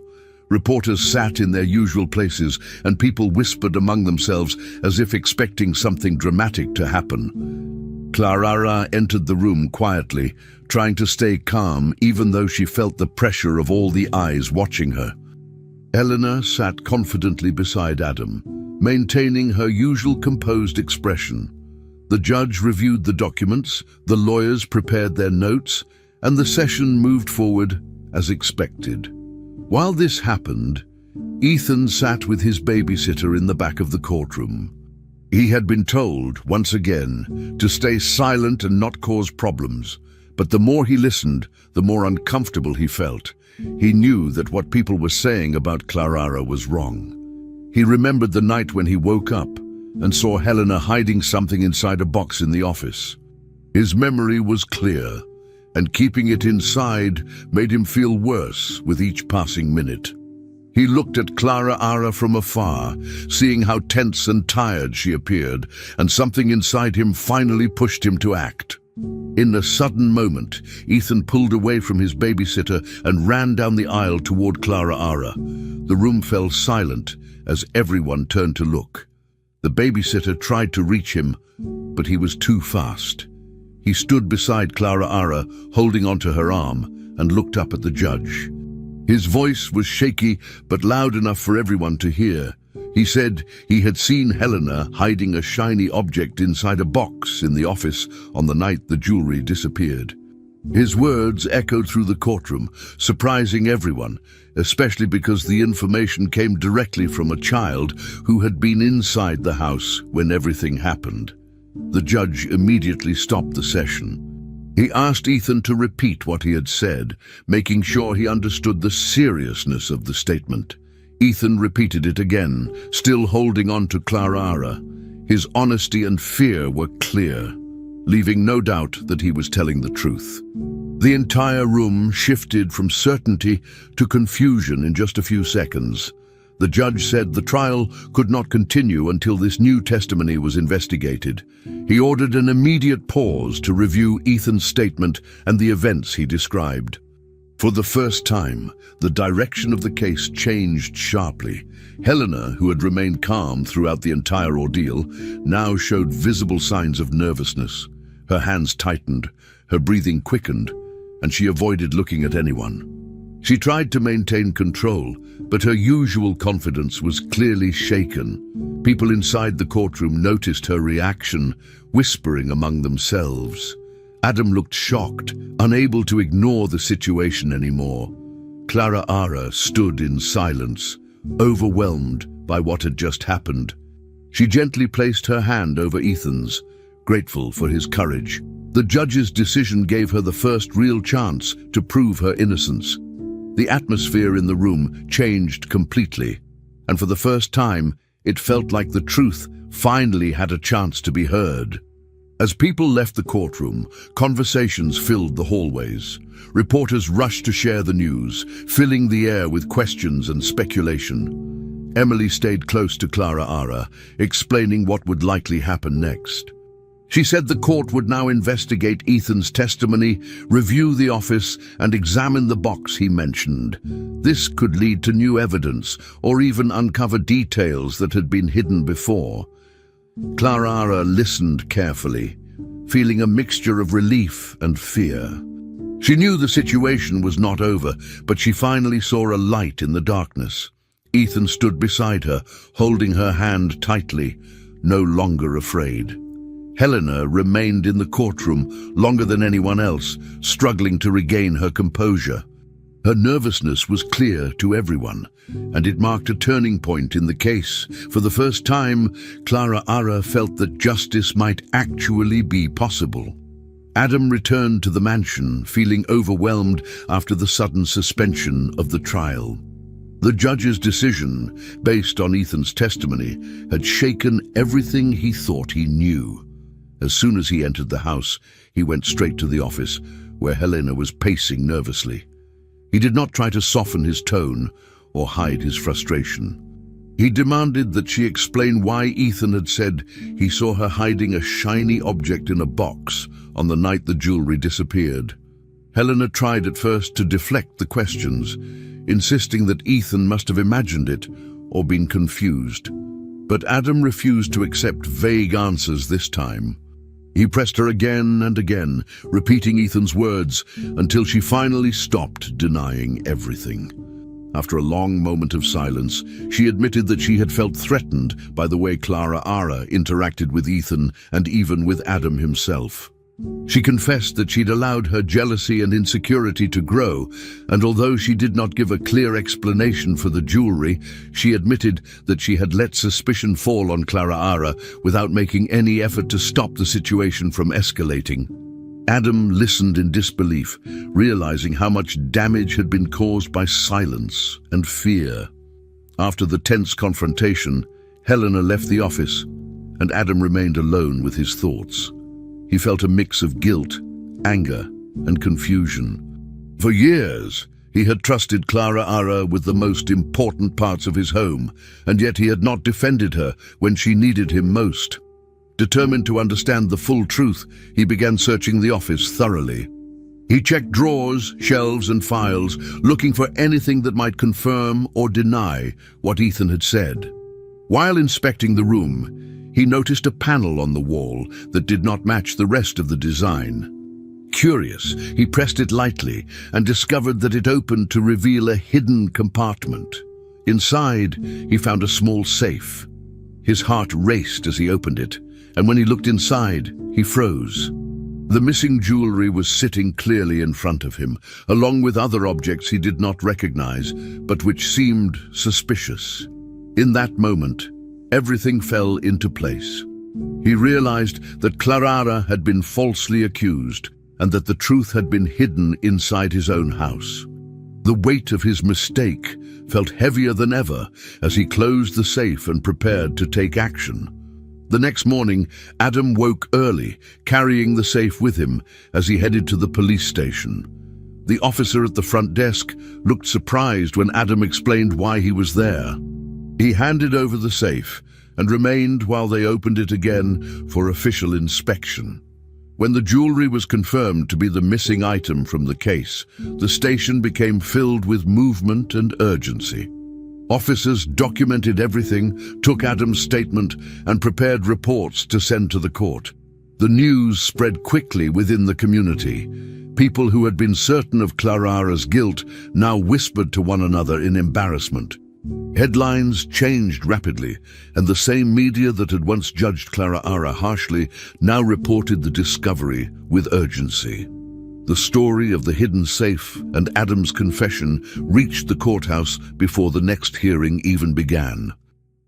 Reporters sat in their usual places, and people whispered among themselves as if expecting something dramatic to happen. Clara entered the room quietly, trying to stay calm even though she felt the pressure of all the eyes watching her. Eleanor sat confidently beside Adam, maintaining her usual composed expression. The judge reviewed the documents, the lawyers prepared their notes, and the session moved forward as expected. While this happened, Ethan sat with his babysitter in the back of the courtroom. He had been told, once again, to stay silent and not cause problems, but the more he listened, the more uncomfortable he felt. He knew that what people were saying about Clara was wrong. He remembered the night when he woke up and saw Helena hiding something inside a box in the office. His memory was clear, and keeping it inside made him feel worse with each passing minute. He looked at Clara Ara from afar, seeing how tense and tired she appeared, and something inside him finally pushed him to act. In a sudden moment, Ethan pulled away from his babysitter and ran down the aisle toward Clara Ara. The room fell silent as everyone turned to look. The babysitter tried to reach him, but he was too fast. He stood beside Clara Ara, holding onto her arm, and looked up at the judge. His voice was shaky, but loud enough for everyone to hear. He said he had seen Helena hiding a shiny object inside a box in the office on the night the jewelry disappeared. His words echoed through the courtroom, surprising everyone, especially because the information came directly from a child who had been inside the house when everything happened. The judge immediately stopped the session. He asked Ethan to repeat what he had said, making sure he understood the seriousness of the statement. Ethan repeated it again, still holding on to Clara. His honesty and fear were clear, leaving no doubt that he was telling the truth. The entire room shifted from certainty to confusion in just a few seconds. The judge said the trial could not continue until this new testimony was investigated. He ordered an immediate pause to review Ethan's statement and the events he described. For the first time, the direction of the case changed sharply. Helena, who had remained calm throughout the entire ordeal, now showed visible signs of nervousness. Her hands tightened, her breathing quickened, and she avoided looking at anyone. She tried to maintain control, but her usual confidence was clearly shaken. People inside the courtroom noticed her reaction, whispering among themselves. Adam looked shocked, unable to ignore the situation anymore. Clara stood in silence, overwhelmed by what had just happened. She gently placed her hand over Ethan's, grateful for his courage. The judge's decision gave her the first real chance to prove her innocence. The atmosphere in the room changed completely, and for the first time, it felt like the truth finally had a chance to be heard. As people left the courtroom, conversations filled the hallways. Reporters rushed to share the news, filling the air with questions and speculation. Emily stayed close to Clara, explaining what would likely happen next. She said the court would now investigate Ethan's testimony, review the office, and examine the box he mentioned. This could lead to new evidence, or even uncover details that had been hidden before. Clara listened carefully, feeling a mixture of relief and fear. She knew the situation was not over, but she finally saw a light in the darkness. Ethan stood beside her, holding her hand tightly, no longer afraid. Helena remained in the courtroom longer than anyone else, struggling to regain her composure. Her nervousness was clear to everyone, and it marked a turning point in the case. For the first time, Clara felt that justice might actually be possible. Adam returned to the mansion, feeling overwhelmed after the sudden suspension of the trial. The judge's decision, based on Ethan's testimony, had shaken everything he thought he knew. As soon as he entered the house, he went straight to the office, where Helena was pacing nervously. He did not try to soften his tone or hide his frustration. He demanded that she explain why Ethan had said he saw her hiding a shiny object in a box on the night the jewelry disappeared. Helena tried at first to deflect the questions, insisting that Ethan must have imagined it or been confused. But Adam refused to accept vague answers this time. He pressed her again and again, repeating Ethan's words until she finally stopped denying everything. After a long moment of silence, she admitted that she had felt threatened by the way Clara interacted with Ethan and even with Adam himself. She confessed that she'd allowed her jealousy and insecurity to grow, and although she did not give a clear explanation for the jewelry, she admitted that she had let suspicion fall on Clara without making any effort to stop the situation from escalating. Adam listened in disbelief, realizing how much damage had been caused by silence and fear. After the tense confrontation, Helena left the office, and Adam remained alone with his thoughts. He felt a mix of guilt, anger, and confusion. For years, he had trusted Clara with the most important parts of his home, and yet he had not defended her when she needed him most. Determined to understand the full truth, he began searching the office thoroughly. He checked drawers, shelves, and files, looking for anything that might confirm or deny what Ethan had said. While inspecting the room, he noticed a panel on the wall that did not match the rest of the design. Curious, he pressed it lightly and discovered that it opened to reveal a hidden compartment. Inside, he found a small safe. His heart raced as he opened it, and when he looked inside, he froze. The missing jewelry was sitting clearly in front of him, along with other objects he did not recognize, but which seemed suspicious. In that moment, everything fell into place. He realized that Clara had been falsely accused and that the truth had been hidden inside his own house. The weight of his mistake felt heavier than ever as he closed the safe and prepared to take action. The next morning, Adam woke early, carrying the safe with him as he headed to the police station. The officer at the front desk looked surprised when Adam explained why he was there. He handed over the safe and remained while they opened it again for official inspection. When the jewelry was confirmed to be the missing item from the case, the station became filled with movement and urgency. Officers documented everything, took Adam's statement, and prepared reports to send to the court. The news spread quickly within the community. People who had been certain of Clara's guilt now whispered to one another in embarrassment. Headlines changed rapidly, and the same media that had once judged Clara harshly now reported the discovery with urgency. The story of the hidden safe and Adam's confession reached the courthouse before the next hearing even began.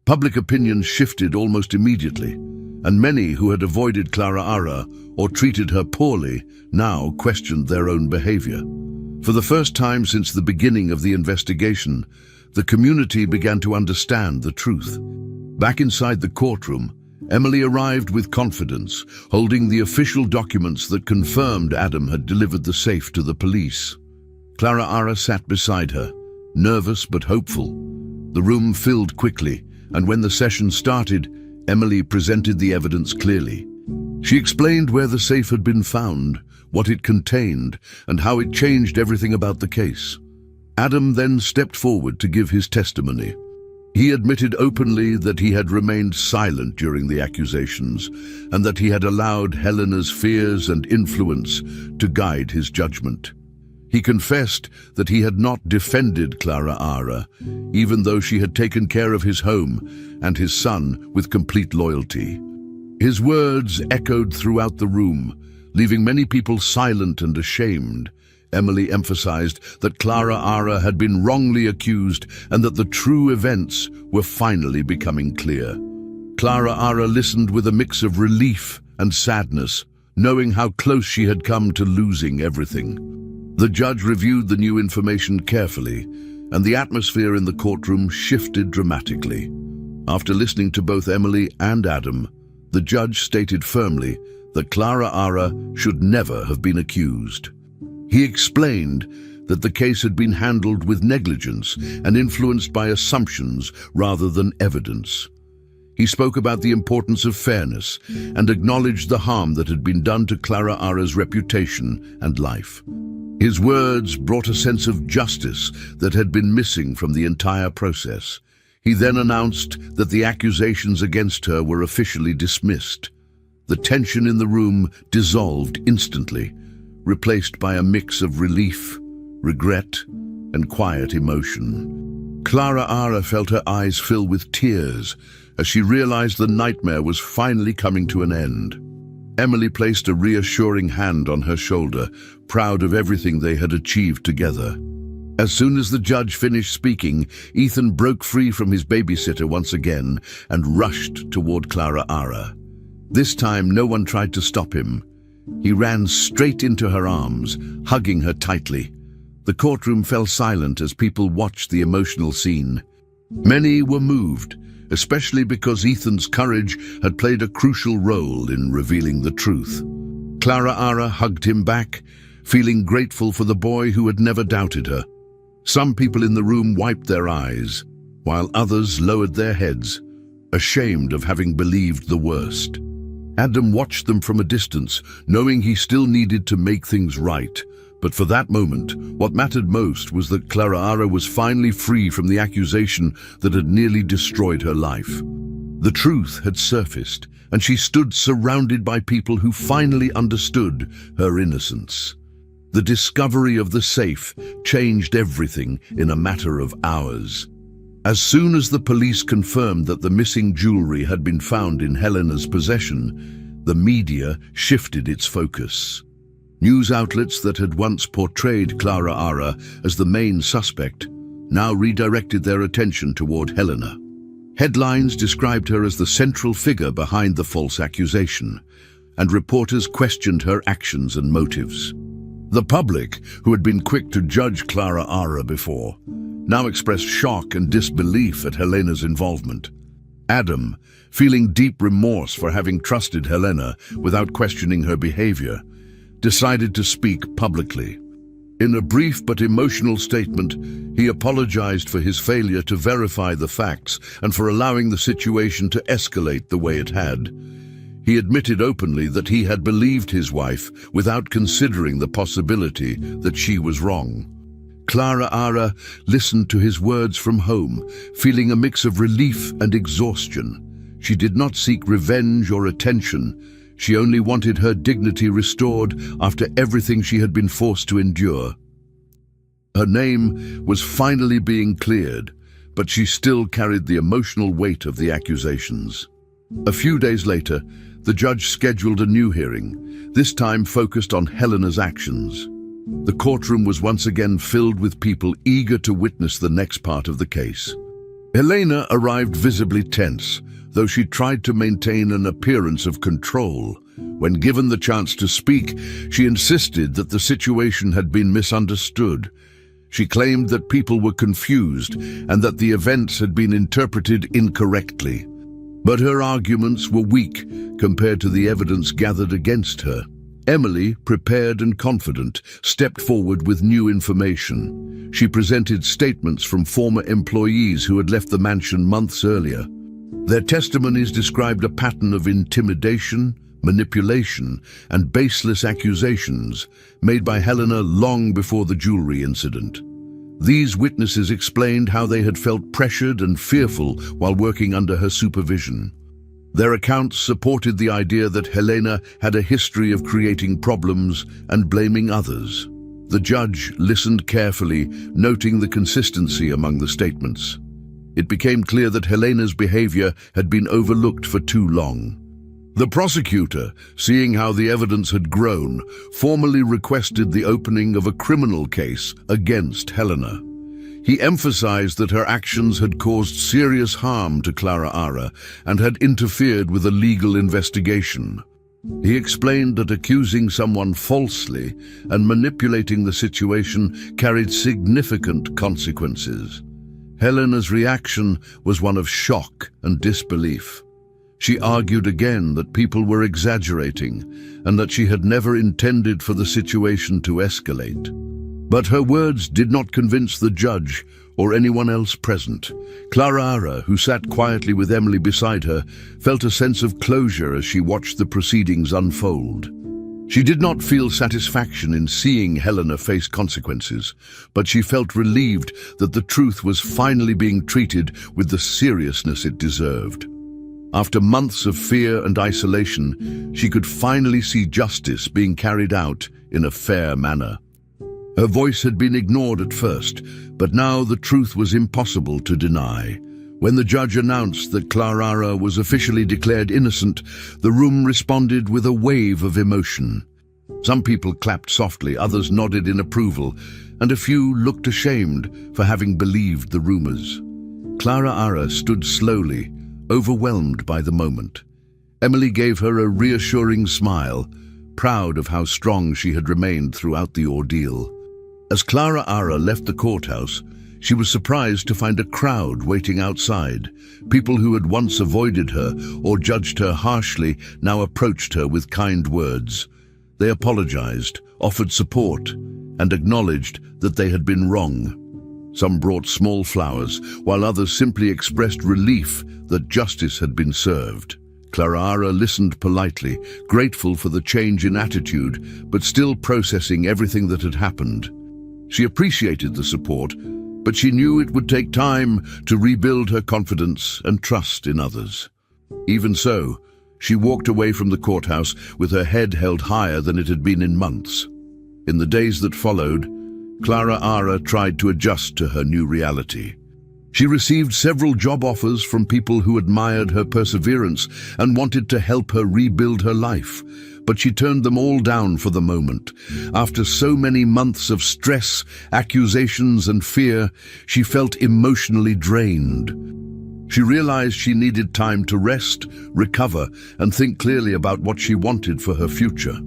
Public opinion shifted almost immediately, and many who had avoided Clara or treated her poorly now questioned their own behavior. For the first time since the beginning of the investigation, the community began to understand the truth. Back inside the courtroom, Emily arrived with confidence, holding the official documents that confirmed Adam had delivered the safe to the police. Clara sat beside her, nervous but hopeful. The room filled quickly, and when the session started, Emily presented the evidence clearly. She explained where the safe had been found, what it contained, and how it changed everything about the case. Adam then stepped forward to give his testimony. He admitted openly that he had remained silent during the accusations and that he had allowed Helena's fears and influence to guide his judgment. He confessed that he had not defended Clara, even though she had taken care of his home and his son with complete loyalty. His words echoed throughout the room, leaving many people silent and ashamed. Emily emphasized that Clara had been wrongly accused and that the true events were finally becoming clear. Clara listened with a mix of relief and sadness, knowing how close she had come to losing everything. The judge reviewed the new information carefully, and the atmosphere in the courtroom shifted dramatically. After listening to both Emily and Adam, the judge stated firmly that Clara should never have been accused. He explained that the case had been handled with negligence and influenced by assumptions rather than evidence. He spoke about the importance of fairness and acknowledged the harm that had been done to Clara's reputation and life. His words brought a sense of justice that had been missing from the entire process. He then announced that the accusations against her were officially dismissed. The tension in the room dissolved instantly, replaced by a mix of relief, regret, and quiet emotion. Clara felt her eyes fill with tears as she realized the nightmare was finally coming to an end. Emily placed a reassuring hand on her shoulder, proud of everything they had achieved together. As soon as the judge finished speaking, Ethan broke free from his babysitter once again and rushed toward Clara. This time, no one tried to stop him. He ran straight into her arms, hugging her tightly. The courtroom fell silent as people watched the emotional scene. Many were moved, especially because Ethan's courage had played a crucial role in revealing the truth. Clara hugged him back, feeling grateful for the boy who had never doubted her. Some people in the room wiped their eyes, while others lowered their heads, ashamed of having believed the worst. Adam watched them from a distance, knowing he still needed to make things right. But for that moment, what mattered most was that Clara was finally free from the accusation that had nearly destroyed her life. The truth had surfaced, and she stood surrounded by people who finally understood her innocence. The discovery of the safe changed everything in a matter of hours. As soon as the police confirmed that the missing jewelry had been found in Helena's possession, the media shifted its focus. News outlets that had once portrayed Clara as the main suspect now redirected their attention toward Helena. Headlines described her as the central figure behind the false accusation, and reporters questioned her actions and motives. The public, who had been quick to judge Clara Ara before, now expressed shock and disbelief at Helena's involvement. Adam, feeling deep remorse for having trusted Helena without questioning her behavior, decided to speak publicly. In a brief but emotional statement, he apologized for his failure to verify the facts and for allowing the situation to escalate the way it had. He admitted openly that he had believed his wife without considering the possibility that she was wrong. Clara Ara listened to his words from home, feeling a mix of relief and exhaustion. She did not seek revenge or attention. She only wanted her dignity restored after everything she had been forced to endure. Her name was finally being cleared, but she still carried the emotional weight of the accusations. A few days later, the judge scheduled a new hearing, this time focused on Helena's actions. The courtroom was once again filled with people eager to witness the next part of the case. Helena arrived visibly tense, though she tried to maintain an appearance of control. When given the chance to speak, she insisted that the situation had been misunderstood. She claimed that people were confused and that the events had been interpreted incorrectly. But her arguments were weak compared to the evidence gathered against her. Emily, prepared and confident, stepped forward with new information. She presented statements from former employees who had left the mansion months earlier. Their testimonies described a pattern of intimidation, manipulation, and baseless accusations made by Helena long before the jewelry incident. These witnesses explained how they had felt pressured and fearful while working under her supervision. Their accounts supported the idea that Helena had a history of creating problems and blaming others. The judge listened carefully, noting the consistency among the statements. It became clear that Helena's behavior had been overlooked for too long. The prosecutor, seeing how the evidence had grown, formally requested the opening of a criminal case against Helena. He emphasized that her actions had caused serious harm to Clara Ara and had interfered with a legal investigation. He explained that accusing someone falsely and manipulating the situation carried significant consequences. Helena's reaction was one of shock and disbelief. She argued again that people were exaggerating and that she had never intended for the situation to escalate. But her words did not convince the judge or anyone else present. Clara Ara, who sat quietly with Emily beside her, felt a sense of closure as she watched the proceedings unfold. She did not feel satisfaction in seeing Helena face consequences, but she felt relieved that the truth was finally being treated with the seriousness it deserved. After months of fear and isolation, she could finally see justice being carried out in a fair manner. Her voice had been ignored at first, but now the truth was impossible to deny. When the judge announced that Clara Ara was officially declared innocent, the room responded with a wave of emotion. Some people clapped softly, others nodded in approval, and a few looked ashamed for having believed the rumors. Clara Ara stood slowly, overwhelmed by the moment. Emily gave her a reassuring smile, proud of how strong she had remained throughout the ordeal. As Clara Ara left the courthouse, she was surprised to find a crowd waiting outside. People who had once avoided her or judged her harshly now approached her with kind words. They apologized, offered support, and acknowledged that they had been wrong. Some brought small flowers, while others simply expressed relief that justice had been served. Clara Ara listened politely, grateful for the change in attitude, but still processing everything that had happened. She appreciated the support, but she knew it would take time to rebuild her confidence and trust in others. Even so, she walked away from the courthouse with her head held higher than it had been in months. In the days that followed, Clara Ara tried to adjust to her new reality. She received several job offers from people who admired her perseverance and wanted to help her rebuild her life, but she turned them all down for the moment. After so many months of stress, accusations, and fear, she felt emotionally drained. She realized she needed time to rest, recover, and think clearly about what she wanted for her future.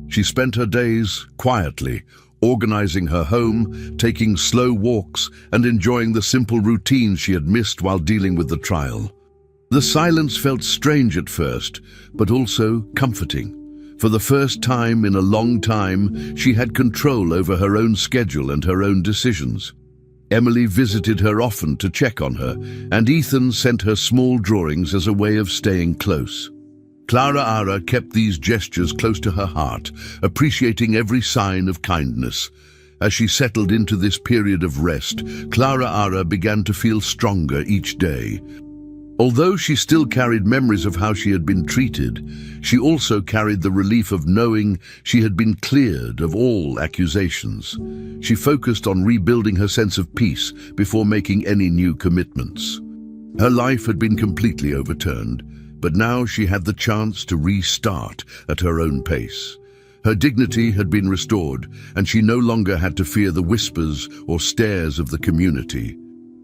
She spent her days quietly, organizing her home, taking slow walks, and enjoying the simple routines she had missed while dealing with the trial. The silence felt strange at first, but also comforting. For the first time in a long time, she had control over her own schedule and her own decisions. Emily visited her often to check on her, and Ethan sent her small drawings as a way of staying close. Clara Ara kept these gestures close to her heart, appreciating every sign of kindness. As she settled into this period of rest, Clara Ara began to feel stronger each day. Although she still carried memories of how she had been treated, she also carried the relief of knowing she had been cleared of all accusations. She focused on rebuilding her sense of peace before making any new commitments. Her life had been completely overturned, but now she had the chance to restart at her own pace. Her dignity had been restored, and she no longer had to fear the whispers or stares of the community.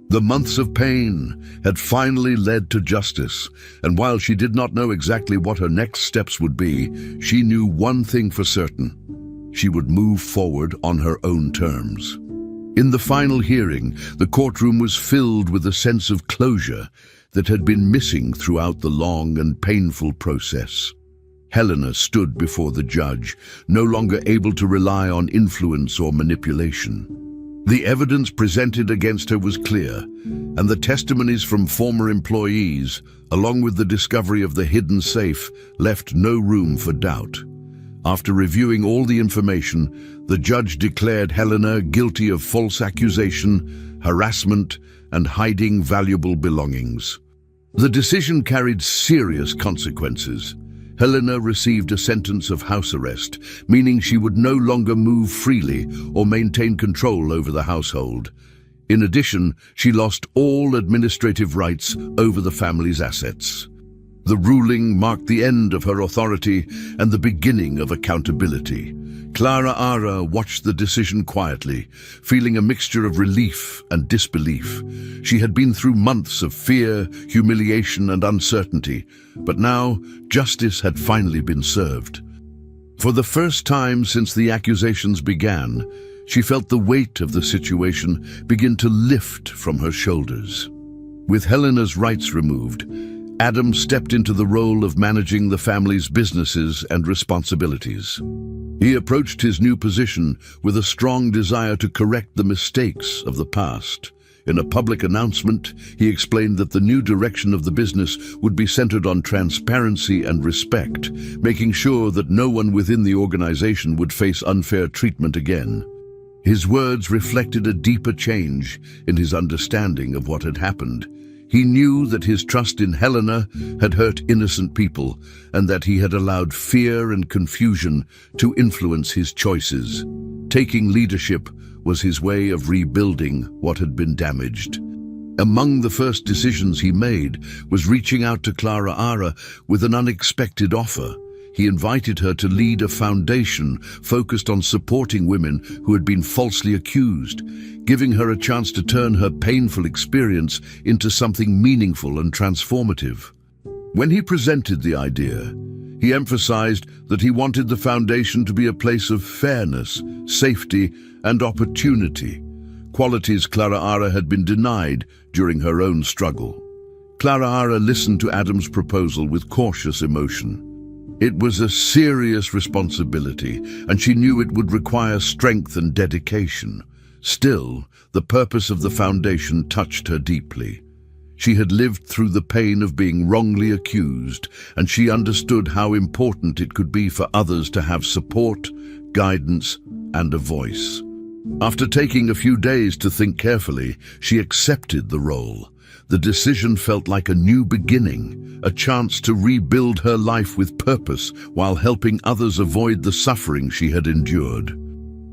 The months of pain had finally led to justice, and while she did not know exactly what her next steps would be, she knew one thing for certain: she would move forward on her own terms. In the final hearing, the courtroom was filled with a sense of closure that had been missing throughout the long and painful process. Helena stood before the judge, no longer able to rely on influence or manipulation. The evidence presented against her was clear, and the testimonies from former employees, along with the discovery of the hidden safe, left no room for doubt. After reviewing all the information, the judge declared Helena guilty of false accusation, harassment, and hiding valuable belongings. The decision carried serious consequences. Helena received a sentence of house arrest, meaning she would no longer move freely or maintain control over the household. In addition, she lost all administrative rights over the family's assets. The ruling marked the end of her authority and the beginning of accountability. Clara Ara watched the decision quietly, feeling a mixture of relief and disbelief. She had been through months of fear, humiliation, and uncertainty, but now justice had finally been served. For the first time since the accusations began, she felt the weight of the situation begin to lift from her shoulders. With Helena's rights removed, Adam stepped into the role of managing the family's businesses and responsibilities. He approached his new position with a strong desire to correct the mistakes of the past. In a public announcement, he explained that the new direction of the business would be centered on transparency and respect, making sure that no one within the organization would face unfair treatment again. His words reflected a deeper change in his understanding of what had happened. He knew that his trust in Helena had hurt innocent people, and that he had allowed fear and confusion to influence his choices. Taking leadership was his way of rebuilding what had been damaged. Among the first decisions he made was reaching out to Clara Ara with an unexpected offer. He invited her to lead a foundation focused on supporting women who had been falsely accused, giving her a chance to turn her painful experience into something meaningful and transformative. When he presented the idea, he emphasized that he wanted the foundation to be a place of fairness, safety, and opportunity, qualities Clara Ara had been denied during her own struggle. Clara Ara listened to Adam's proposal with cautious emotion. It was a serious responsibility, and she knew it would require strength and dedication. Still, the purpose of the foundation touched her deeply. She had lived through the pain of being wrongly accused, and she understood how important it could be for others to have support, guidance, and a voice. After taking a few days to think carefully, she accepted the role. The decision felt like a new beginning, a chance to rebuild her life with purpose while helping others avoid the suffering she had endured.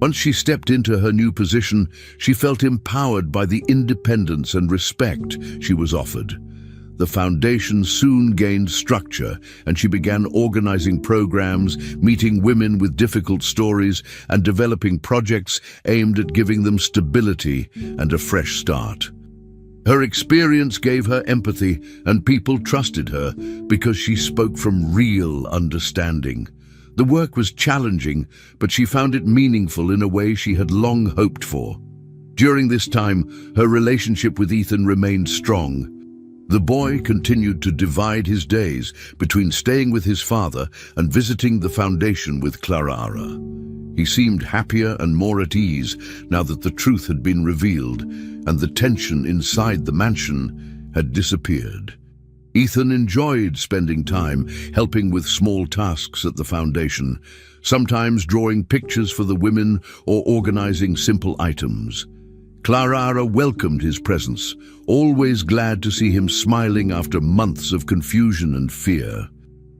Once she stepped into her new position, she felt empowered by the independence and respect she was offered. The foundation soon gained structure, and she began organizing programs, meeting women with difficult stories, and developing projects aimed at giving them stability and a fresh start. Her experience gave her empathy, and people trusted her because she spoke from real understanding. The work was challenging, but she found it meaningful in a way she had long hoped for. During this time, her relationship with Ethan remained strong. The boy continued to divide his days between staying with his father and visiting the foundation with Clara. He seemed happier and more at ease now that the truth had been revealed and the tension inside the mansion had disappeared. Ethan enjoyed spending time helping with small tasks at the foundation, sometimes drawing pictures for the women or organizing simple items. Clara welcomed his presence, always glad to see him smiling after months of confusion and fear.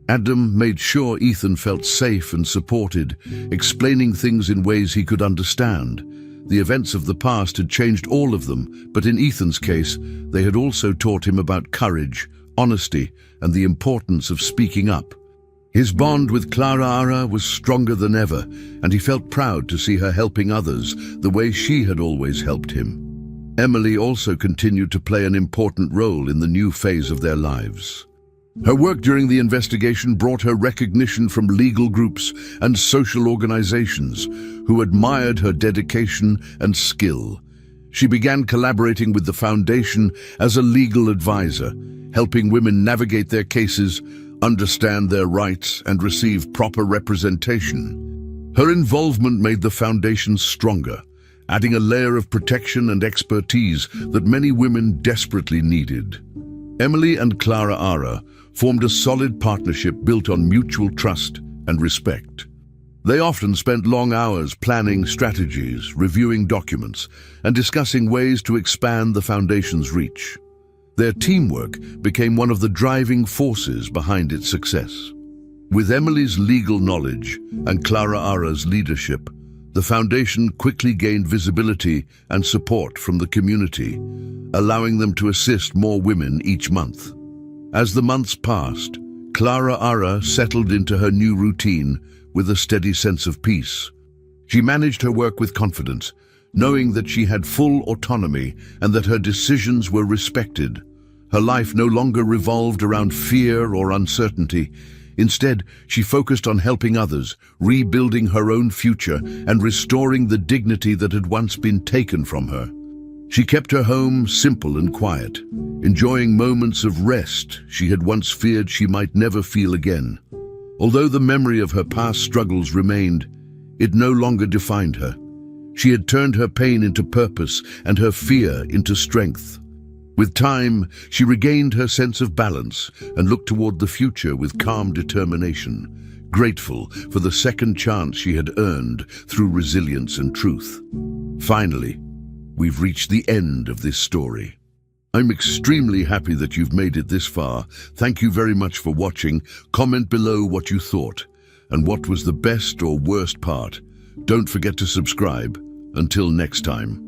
Adam made sure Ethan felt safe and supported, explaining things in ways he could understand. The events of the past had changed all of them, but in Ethan's case, they had also taught him about courage, honesty, and the importance of speaking up. His bond with Clara was stronger than ever, and he felt proud to see her helping others the way she had always helped him. Emily also continued to play an important role in the new phase of their lives. Her work during the investigation brought her recognition from legal groups and social organizations who admired her dedication and skill. She began collaborating with the foundation as a legal advisor, helping women navigate their cases, understand their rights, and receive proper representation. Her involvement made the foundation stronger, adding a layer of protection and expertise that many women desperately needed. Emily and Clara formed a solid partnership built on mutual trust and respect. They often spent long hours planning strategies, reviewing documents, and discussing ways to expand the foundation's reach. Their teamwork became one of the driving forces behind its success. With Emily's legal knowledge and Clara's leadership, the foundation quickly gained visibility and support from the community, allowing them to assist more women each month. As the months passed, Clara settled into her new routine with a steady sense of peace. She managed her work with confidence, knowing that she had full autonomy and that her decisions were respected. Her life no longer revolved around fear or uncertainty. Instead, she focused on helping others, rebuilding her own future, and restoring the dignity that had once been taken from her. She kept her home simple and quiet, enjoying moments of rest she had once feared she might never feel again. Although the memory of her past struggles remained, it no longer defined her. She had turned her pain into purpose and her fear into strength. With time, she regained her sense of balance and looked toward the future with calm determination, grateful for the second chance she had earned through resilience and truth. Finally, we've reached the end of this story. I'm extremely happy that you've made it this far. Thank you very much for watching. Comment below what you thought and what was the best or worst part. Don't forget to subscribe. Until next time.